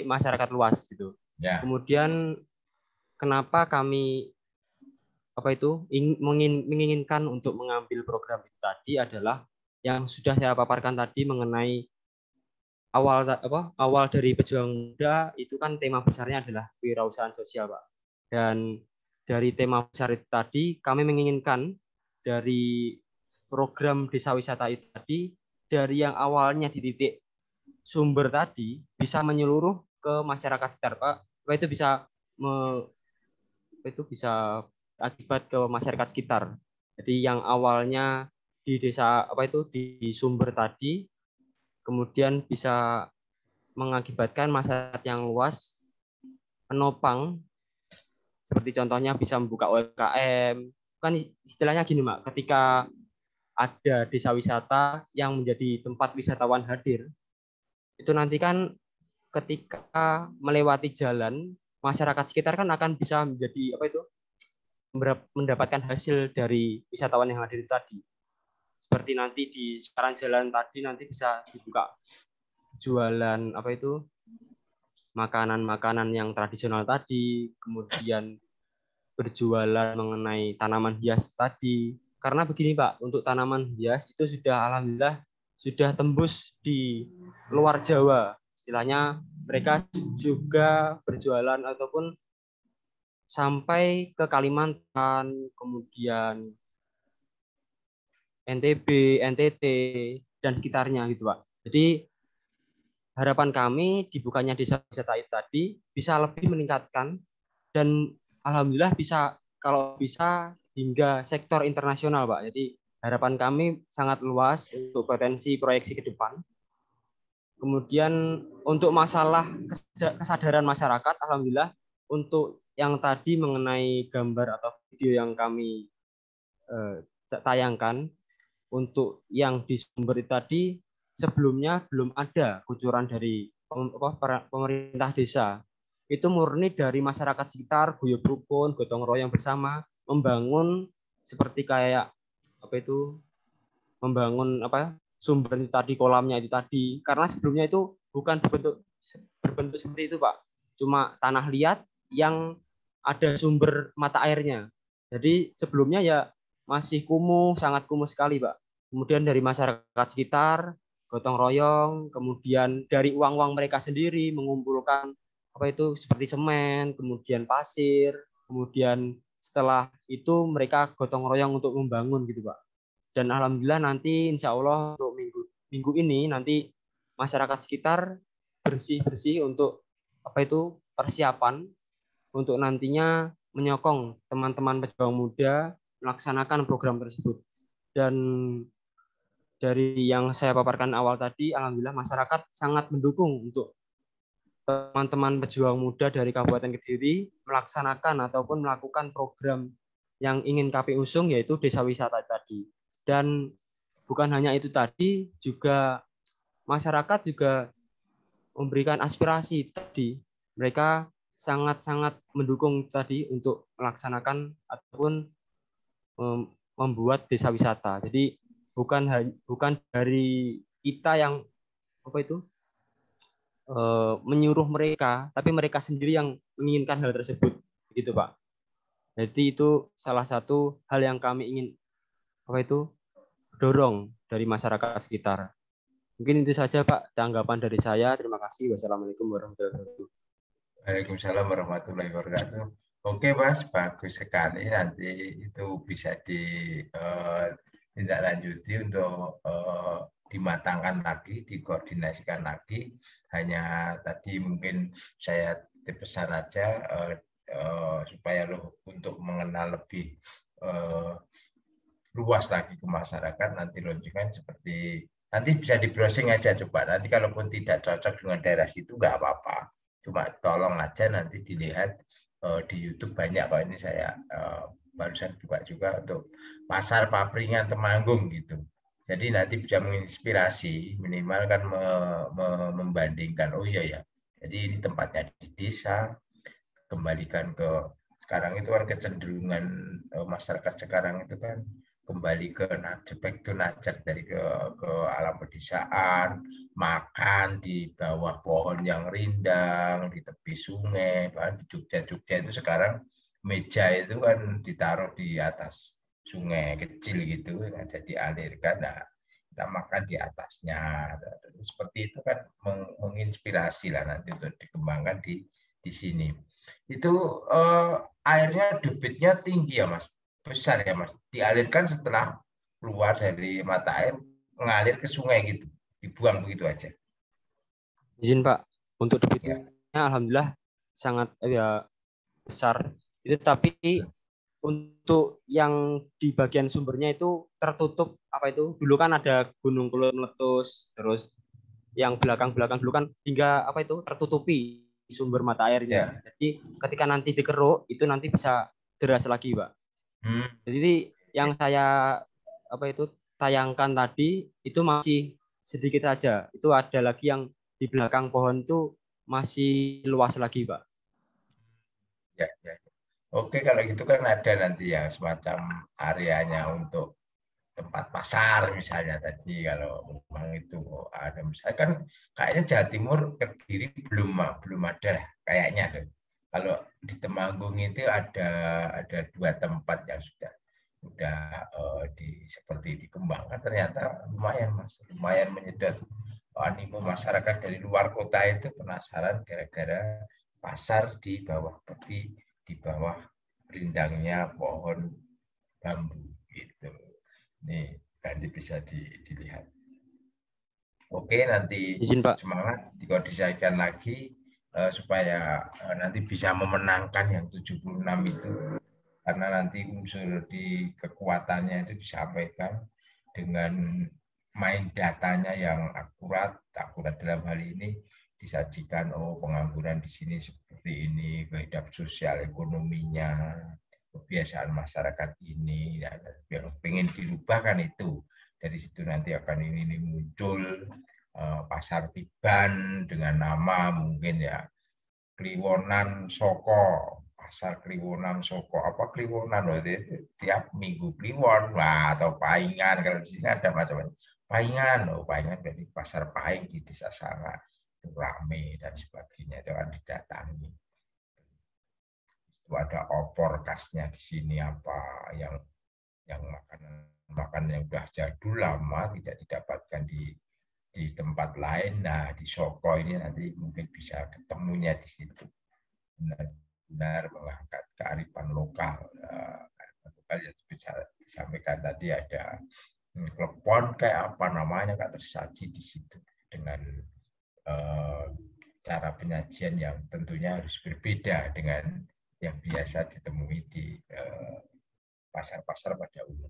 masyarakat luas gitu. Ya. Kemudian kenapa kami menginginkan untuk mengambil program itu tadi adalah yang sudah saya paparkan tadi mengenai awal dari pejuang muda itu kan tema besarnya adalah kewirausahaan sosial, Pak. Dan dari tema besar itu tadi kami menginginkan dari program desa wisata itu tadi dari yang awalnya di titik sumber tadi bisa menyeluruh ke masyarakat sekitar, Pak. Itu bisa akibat ke masyarakat sekitar. Jadi yang awalnya di desa di sumber tadi kemudian bisa mengakibatkan masyarakat yang luas menopang, seperti contohnya bisa membuka UMKM. Kan istilahnya gini, Mak, ketika ada desa wisata yang menjadi tempat wisatawan hadir, itu nanti kan ketika melewati jalan, masyarakat sekitar kan akan bisa menjadi mendapatkan hasil dari wisatawan yang hadir tadi. Seperti nanti di sekarang jalan tadi nanti bisa dibuka jualan makanan-makanan yang tradisional tadi, kemudian berjualan mengenai tanaman hias tadi. Karena begini, Pak, untuk tanaman hias itu sudah alhamdulillah sudah tembus di luar Jawa. Istilahnya mereka juga berjualan ataupun sampai ke Kalimantan, kemudian NTB, NTT, dan sekitarnya gitu, Pak. Jadi harapan kami dibukanya desa wisata itu tadi bisa lebih meningkatkan dan alhamdulillah kalau bisa hingga sektor internasional, Pak. Jadi harapan kami sangat luas untuk potensi proyeksi ke depan. Kemudian untuk masalah kesadaran masyarakat, alhamdulillah untuk yang tadi mengenai gambar atau video yang kami tayangkan, untuk yang di sumber itu tadi sebelumnya belum ada kucuran dari pemerintah desa. Itu murni dari masyarakat sekitar, guyub rukun, gotong royong bersama membangun seperti kayak membangun sumber itu tadi, kolamnya itu tadi. Karena sebelumnya itu bukan berbentuk seperti itu, Pak. Cuma tanah liat yang ada sumber mata airnya. Jadi sebelumnya ya masih kumuh, sangat kumuh sekali, Pak. Kemudian dari masyarakat sekitar, gotong royong, kemudian dari uang-uang mereka sendiri mengumpulkan seperti semen, kemudian pasir, kemudian setelah itu mereka gotong royong untuk membangun gitu, Pak. Dan alhamdulillah nanti insya Allah untuk minggu ini nanti masyarakat sekitar bersih-bersih untuk persiapan untuk nantinya menyokong teman-teman pejuang muda melaksanakan program tersebut. Dan dari yang saya paparkan awal tadi, alhamdulillah masyarakat sangat mendukung untuk teman-teman pejuang muda dari Kabupaten Kediri melaksanakan ataupun melakukan program yang ingin kami usung, yaitu desa wisata tadi. Dan bukan hanya itu tadi, juga masyarakat juga memberikan aspirasi tadi. Mereka sangat-sangat mendukung tadi untuk melaksanakan ataupun membuat desa wisata. Jadi bukan dari kita yang menyuruh mereka, tapi mereka sendiri yang menginginkan hal tersebut, gitu, Pak. Jadi itu salah satu hal yang kami ingin dorong dari masyarakat sekitar. Mungkin itu saja, Pak, tanggapan dari saya. Terima kasih. Wassalamualaikum warahmatullahi wabarakatuh. Waalaikumsalam warahmatullahi wabarakatuh. Oke, Mas, bagus sekali. Nanti itu bisa ditindaklanjuti untuk dimatangkan lagi, dikoordinasikan lagi. Hanya tadi mungkin saya pesan aja supaya untuk mengenal lebih luas lagi ke masyarakat, nanti launching seperti nanti bisa di browsing aja coba. Nanti kalaupun tidak cocok dengan daerah situ nggak apa-apa. Cuma tolong aja nanti dilihat di YouTube banyak kok. Ini saya barusan buka juga untuk pasar Papringan Temanggung gitu. Jadi nanti bisa menginspirasi, minimal kan membandingkan, oh iya ya, jadi ini tempatnya di desa, kembalikan ke sekarang itu kan kecenderungan masyarakat sekarang itu kan kembali ke back to nature, dari ke alam pedesaan, makan di bawah pohon yang rindang, di tepi sungai. Bahkan di Jogja itu sekarang meja itu kan ditaruh di atas sungai kecil gitu, nah, dialirkan, nah, kita makan di atasnya. Seperti itu kan menginspirasi lah nanti untuk dikembangkan di sini. Itu airnya debitnya tinggi ya Mas, besar ya Mas, dialirkan setelah keluar dari mata air mengalir ke sungai gitu, dibuang begitu aja. Izin Pak, untuk Ya. debitnya alhamdulillah sangat ya besar itu, tapi untuk yang di bagian sumbernya itu tertutup, apa itu dulu kan ada gunung Kelut meletus, terus yang belakang-belakang dulu kan hingga apa itu tertutupi sumber mata airnya. Ya. Jadi ketika nanti dikeruk itu nanti bisa deras lagi, Pak. Jadi yang saya apa itu tayangkan tadi itu masih sedikit saja. Itu ada lagi yang di belakang pohon itu masih luas lagi, Pak. Ya. Oke, kalau gitu kan ada nanti ya semacam areanya untuk tempat pasar misalnya tadi, kalau memang itu ada. Misalnya kan kayaknya Jawa Timur, Kediri belum ada kayaknya. Kalau di Temanggung itu ada 2 tempat yang sudah seperti dikembangkan, ternyata lumayan Mas, lumayan menyedot animo masyarakat dari luar kota itu penasaran gara-gara pasar di bawah rindangnya pohon bambu gitu. Nih nanti bisa dilihat. Oke, nanti Izin, Pak. semangat dikondisikan lagi supaya nanti bisa memenangkan yang 76 itu, karena nanti unsur di kekuatannya itu disampaikan dengan main datanya yang akurat dalam hal ini disajikan, oh pengangguran di sini seperti ini, kehidupan sosial ekonominya, kebiasaan masyarakat ini, yang pengen dirubah kan itu. Dari situ nanti akan ini muncul pasar Tiban dengan nama mungkin ya Kliwonan Soko, pasar Kliwonan Soko, apa Kliwonan itu tiap minggu Kliwon, wah, atau Paingan, kalau di sini ada macam-macam. Paingan dari pasar Paing di Desa Sanga itu rame dan sebagainya, itu akan didatangi. Itu ada opor khasnya di sini, apa yang makanan yang sudah jadul lama tidak didapatkan di tempat lain. Nah, di Soko ini nanti mungkin bisa ketemunya di situ, benar-benar mengangkat kearifan lokal. Lokal yang bisa disampaikan tadi, ada klepon kayak apa namanya, Kak, tersaji di situ dengan cara penyajian yang tentunya harus berbeda dengan yang biasa ditemui di pasar-pasar pada umumnya.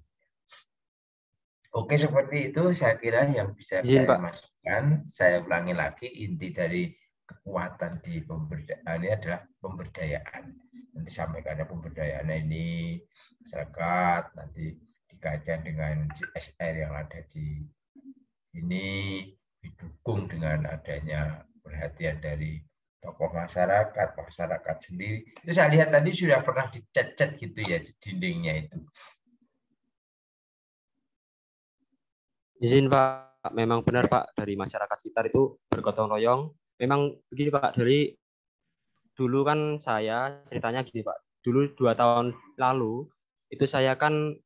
Oke, seperti itu saya kira yang bisa saya masukkan. Saya ulangi lagi, inti dari kekuatan di pemberdayaan ini adalah pemberdayaan. Nanti sampaikannya pemberdayaan ini masyarakat, nanti dikaitkan dengan CSR yang ada di ini, didukung dengan adanya perhatian dari tokoh masyarakat sendiri. Itu saya lihat tadi sudah pernah dicat-cat gitu ya di dindingnya itu. Izin Pak, memang benar Pak, dari masyarakat sekitar itu bergotong royong. Memang begini Pak, dari dulu kan saya ceritanya gini Pak, dulu 2 tahun lalu itu saya kan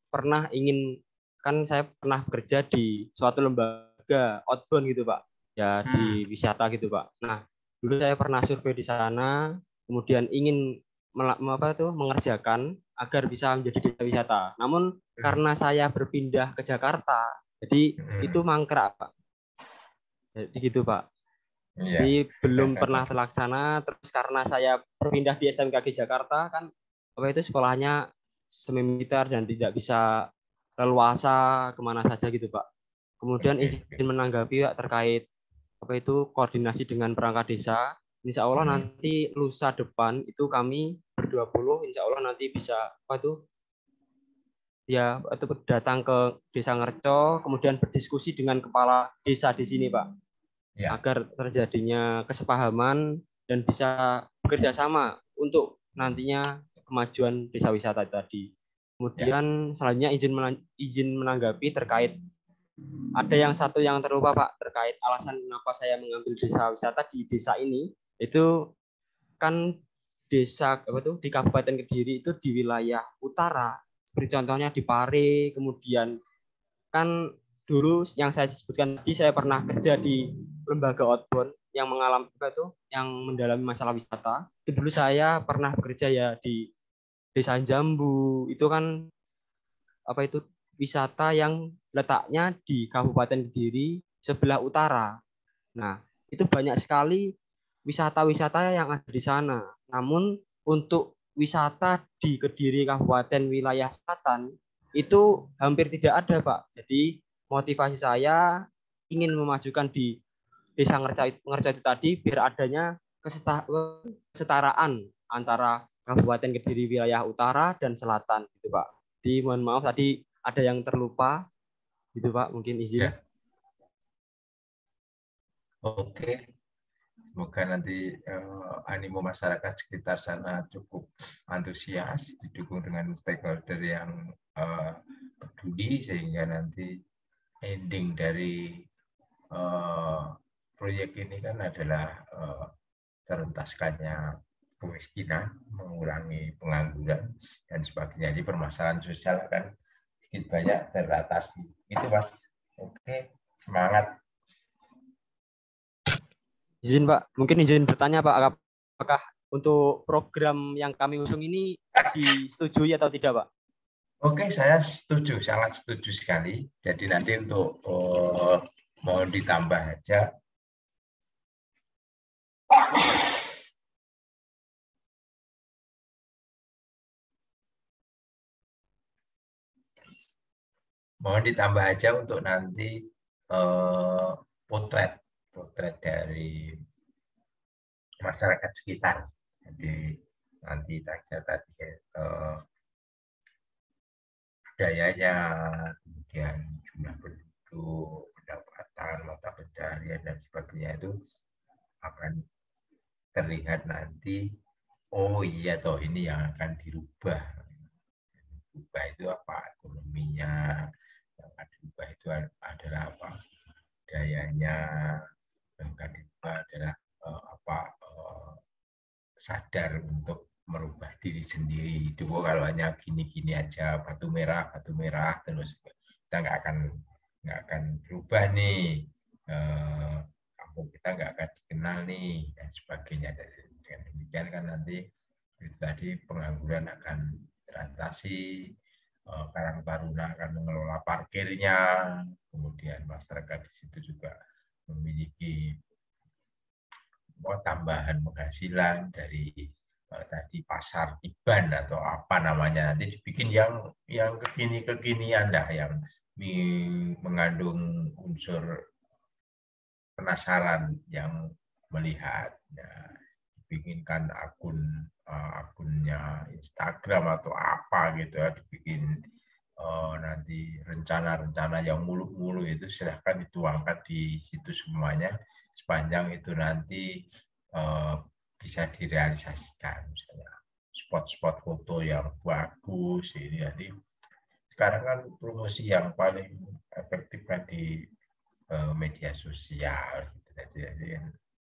saya pernah bekerja di suatu lembaga outbound gitu Pak, ya di wisata gitu Pak. Nah dulu saya pernah survei di sana, kemudian ingin mengerjakan agar bisa menjadi desa wisata. Namun karena saya berpindah ke Jakarta, jadi itu mangkrak Pak. Jadi gitu Pak. Jadi belum pernah terlaksana. Terus karena saya berpindah di SMKG Jakarta kan itu sekolahnya semi militer dan tidak bisa leluasa kemana saja gitu Pak. Kemudian izin menanggapi Pak terkait koordinasi dengan perangkat desa. Insya Allah nanti lusa depan itu kami ber-20 insya Allah nanti bisa ya itu datang ke Desa Ngerco, kemudian berdiskusi dengan kepala desa di sini, Pak, Ya. agar terjadinya kesepahaman dan bisa bekerja sama untuk nantinya kemajuan desa wisata tadi. Kemudian selanjutnya izin menanggapi terkait ada yang satu yang terlupa, Pak, terkait alasan kenapa saya mengambil desa wisata di desa ini. Itu kan desa apa tuh di Kabupaten Kediri itu di wilayah utara. Seperti contohnya di Pare, kemudian kan dulu yang saya sebutkan tadi saya pernah kerja di lembaga outbound yang mengalami apa itu yang mendalami masalah wisata. Itu dulu saya pernah bekerja ya di Desa Jambu. Itu kan apa itu wisata yang letaknya di Kabupaten Kediri sebelah utara. Nah, itu banyak sekali wisata-wisata yang ada di sana. Namun untuk wisata di Kediri Kabupaten wilayah selatan itu hampir tidak ada, Pak. Jadi motivasi saya ingin memajukan di Desa Ngerco itu tadi biar adanya kesetaraan antara Kabupaten Kediri wilayah utara dan selatan gitu, Pak. Jadi mohon maaf tadi ada yang terlupa gitu, Pak, mungkin izin. Ya. Oke. Semoga nanti animo masyarakat sekitar sana cukup antusias, didukung dengan stakeholder yang peduli, sehingga nanti ending dari proyek ini kan adalah terentaskannya kemiskinan, mengurangi pengangguran, dan sebagainya. Jadi permasalahan sosial akan sedikit banyak teratasi. Itu, Mas. Oke, semangat. Izin, Pak, mungkin izin bertanya, Pak, apakah untuk program yang kami usung ini disetujui atau tidak, Pak? Oke, saya setuju, sangat setuju sekali. Jadi nanti untuk mohon ditambah aja. Mohon ditambah aja untuk nanti potret dari masyarakat sekitar. Jadi nanti tadi budayanya, kemudian jumlah penduduk, pendapatan, mata pencarian, dan sebagainya itu akan terlihat nanti. Oh iya, toh ini yang akan dirubah. Dirubah itu apa? Ekonominya. Yang akan dirubah itu adalah apa? Budayanya. Yang akan dirubah adalah sadar untuk merubah diri sendiri. Itu kalau hanya gini-gini aja, batu merah terus kita nggak akan berubah nih. Kampung kita nggak akan dikenal nih, dan sebagainya. Dengan demikian kan nanti itu tadi pengangguran akan teratasi, Karang Taruna akan mengelola parkirnya, kemudian masyarakat di situ juga memiliki tambahan penghasilan dari tadi pasar tiban atau apa namanya, nanti dibikin yang kekinian dah, yang mengandung unsur penasaran yang melihat. Ya, dibikinkan akunnya Instagram atau apa gitu ya, dibikin nanti rencana-rencana yang mulu-mulu itu silahkan dituangkan di situ semuanya, sepanjang itu nanti bisa direalisasikan. Misalnya spot-spot foto yang bagus ini. Jadi sekarang kan promosi yang paling efektif kan di media sosial gitu. Jadi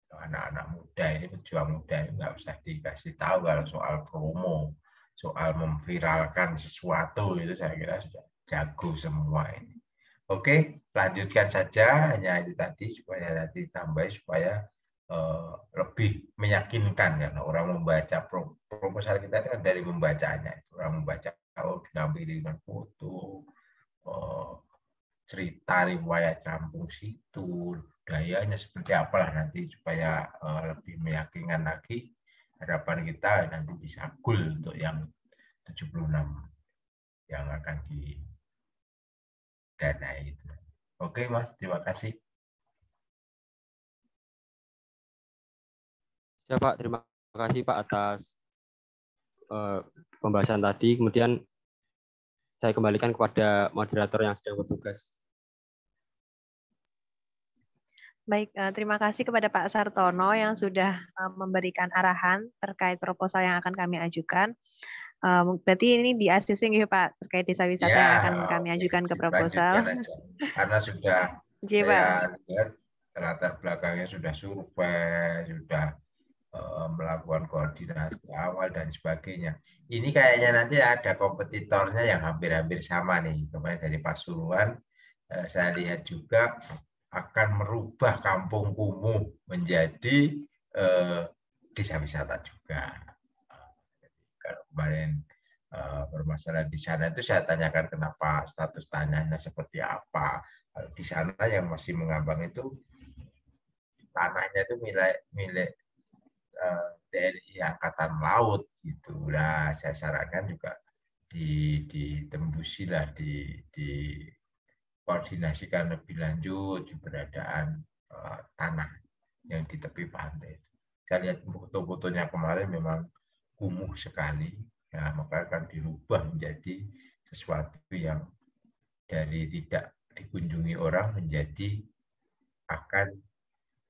anak-anak muda ini, pejuang muda ini nggak usah dikasih tahu kalau soal promo, soal memviralkan sesuatu, itu saya kira sudah jago semua ini. Oke, lanjutkan saja, hanya itu tadi supaya nanti tambah supaya lebih meyakinkan, karena orang membaca proposal kita kan dari membacanya. Orang membaca, oh dinampili dengan foto, cerita riwayat kampung situ, budayanya seperti apalah nanti, supaya lebih meyakinkan lagi. Harapan kita nanti bisa goal untuk yang 76 yang akan didanai itu. Oke, Mas, terima kasih. Ya, Pak, terima kasih, Pak, atas pembahasan tadi. Kemudian saya kembalikan kepada moderator yang sedang bertugas. Baik, terima kasih kepada Pak Sartono yang sudah memberikan arahan terkait proposal yang akan kami ajukan. Berarti ini di ACC nggih Pak, terkait desa wisata yang akan kami ajukan ke proposal. Karena sudah J, saya lihat latar belakangnya sudah survei, sudah melakukan koordinasi awal dan sebagainya. Ini kayaknya nanti ada kompetitornya yang hampir-hampir sama nih. Kemarin dari Pasuruan, saya lihat juga akan merubah Kampung Kumuh menjadi desa wisata juga. Kalau kemarin bermasalah di sana itu saya tanyakan kenapa status tanahnya seperti apa. Kalau di sana yang masih mengambang itu tanahnya itu milik TNI Angkatan Laut gitu. Nah, saya sarankan juga ditembusilah koordinasikan lebih lanjut di keberadaan tanah yang di tepi pantai. Saya lihat foto-fotonya kemarin memang kumuh sekali, ya, maka akan dirubah menjadi sesuatu yang dari tidak dikunjungi orang menjadi akan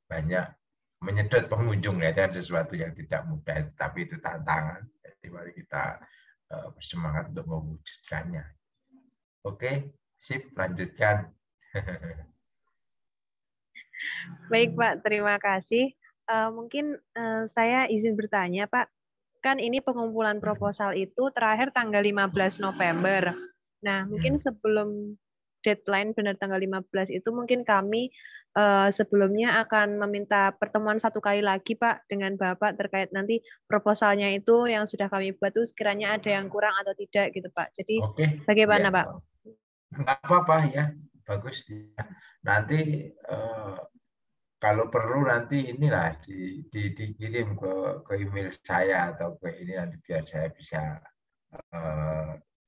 banyak menyedot pengunjung, ya, dan sesuatu yang tidak mudah, tapi itu tantangan. Jadi mari kita bersemangat untuk mewujudkannya. Oke. Sip, lanjutkan. Baik Pak, terima kasih. Mungkin saya izin bertanya Pak, kan ini pengumpulan proposal itu terakhir tanggal 15 November. Nah, mungkin sebelum deadline benar tanggal 15 itu mungkin kami sebelumnya akan meminta pertemuan satu kali lagi Pak dengan Bapak terkait nanti proposalnya itu yang sudah kami buat itu sekiranya ada yang kurang atau tidak gitu Pak. Jadi bagaimana Pak? Nggak apa-apa ya, bagus. Nanti kalau perlu nanti inilah dikirim ke email saya atau ke ini nanti biar saya bisa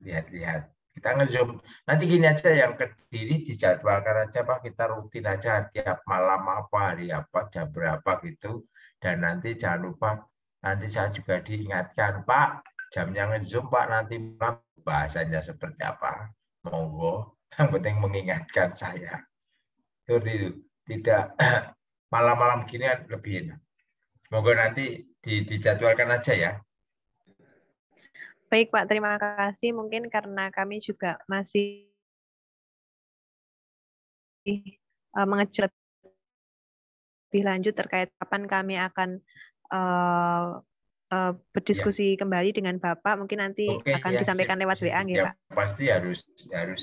lihat-lihat. Kita nge-zoom. Nanti gini aja, yang Kediri dijadwalkan aja Pak, kita rutin aja tiap malam apa, hari apa, jam berapa gitu. Dan nanti jangan lupa, nanti saya juga diingatkan Pak, jamnya nge-zoom Pak, nanti bahasanya seperti apa. Monggo, yang penting mengingatkan saya. Seperti itu. Tidak malam-malam gini lebih enak. Semoga nanti dijadwalkan aja ya. Baik Pak, terima kasih. Mungkin karena kami juga masih mengejar lebih lanjut terkait kapan kami akan berdiskusi kembali dengan Bapak, mungkin nanti akan disampaikan lewat WA ya Pak. Pasti harus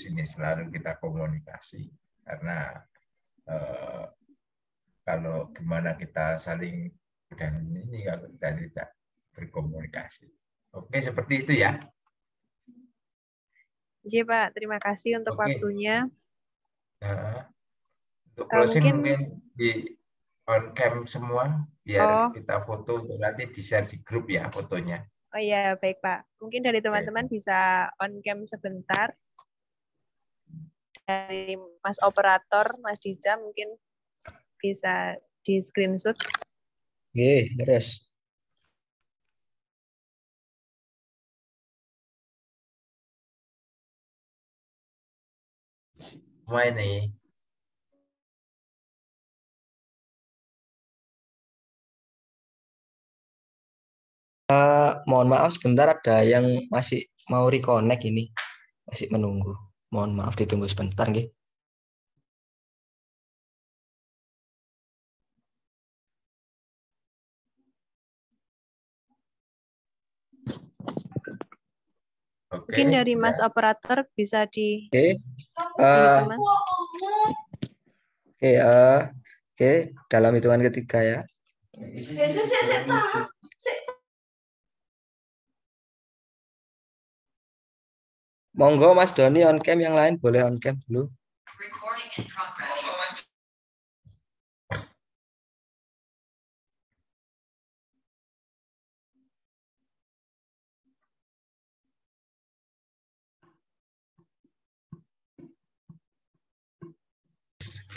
ini selalu kita komunikasi, karena kalau gimana kita saling dan ini kalau kita tidak berkomunikasi. Oke, seperti itu ya. Iya Pak, terima kasih untuk waktunya. Untuk closing mungkin di on cam semua biar kita foto, nanti di-share di grup ya fotonya. Oh iya, baik Pak. Mungkin dari teman-teman bisa on cam sebentar. Dari Mas Operator, Mas Dija mungkin bisa di screenshot. Oke, beres. Semua ini. Mohon maaf sebentar, ada yang masih mau reconnect ini. Masih menunggu. Mohon maaf ditunggu sebentar nggih. Mungkin dari Mas Operator bisa di Mas. Oke, dalam hitungan ketiga ya. Monggo Mas Doni on cam, yang lain boleh on cam dulu.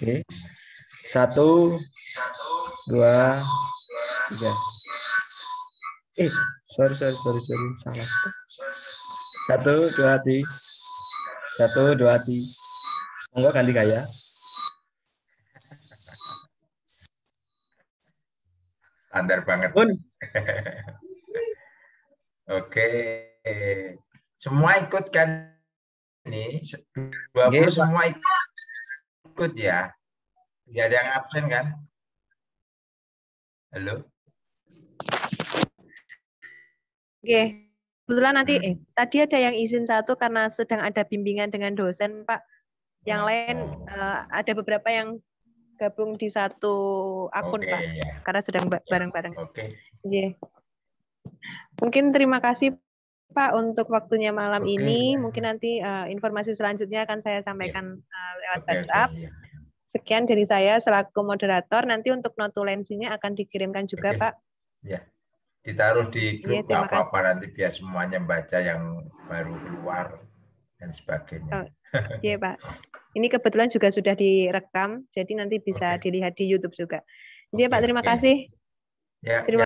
Oke. 1, 2, 3. Sorry, salah. 1, 2, 3. 1, 2, 3. Monggo ganti gaya. Standar banget. Pun. Oke. Semua ikut kan ini? 20 Nggih, Pak. semua ikut ya? Tidak ada yang absen kan? Halo? Oke. Kebetulan nanti tadi ada yang izin 1 karena sedang ada bimbingan dengan dosen, Pak. Yang lain ada beberapa yang gabung di 1 akun, Oke, Pak. ya. Karena sedang bareng-bareng. Oke. Iya. Mungkin terima kasih Pak untuk waktunya malam Oke, ini. ya. Mungkin nanti informasi selanjutnya akan saya sampaikan lewat Oke, WhatsApp. ya. Sekian dari saya selaku moderator. Nanti untuk notulensinya akan dikirimkan juga, Oke. Pak. Ya. Ditaruh di Iya, grup terima nggak apa-apa nanti biar semuanya baca yang baru keluar dan sebagainya. Iya, Pak. Ini kebetulan juga sudah direkam, jadi nanti bisa Oke. dilihat di YouTube juga. Iya, Oke, Pak, terima oke. kasih. Ya, Terima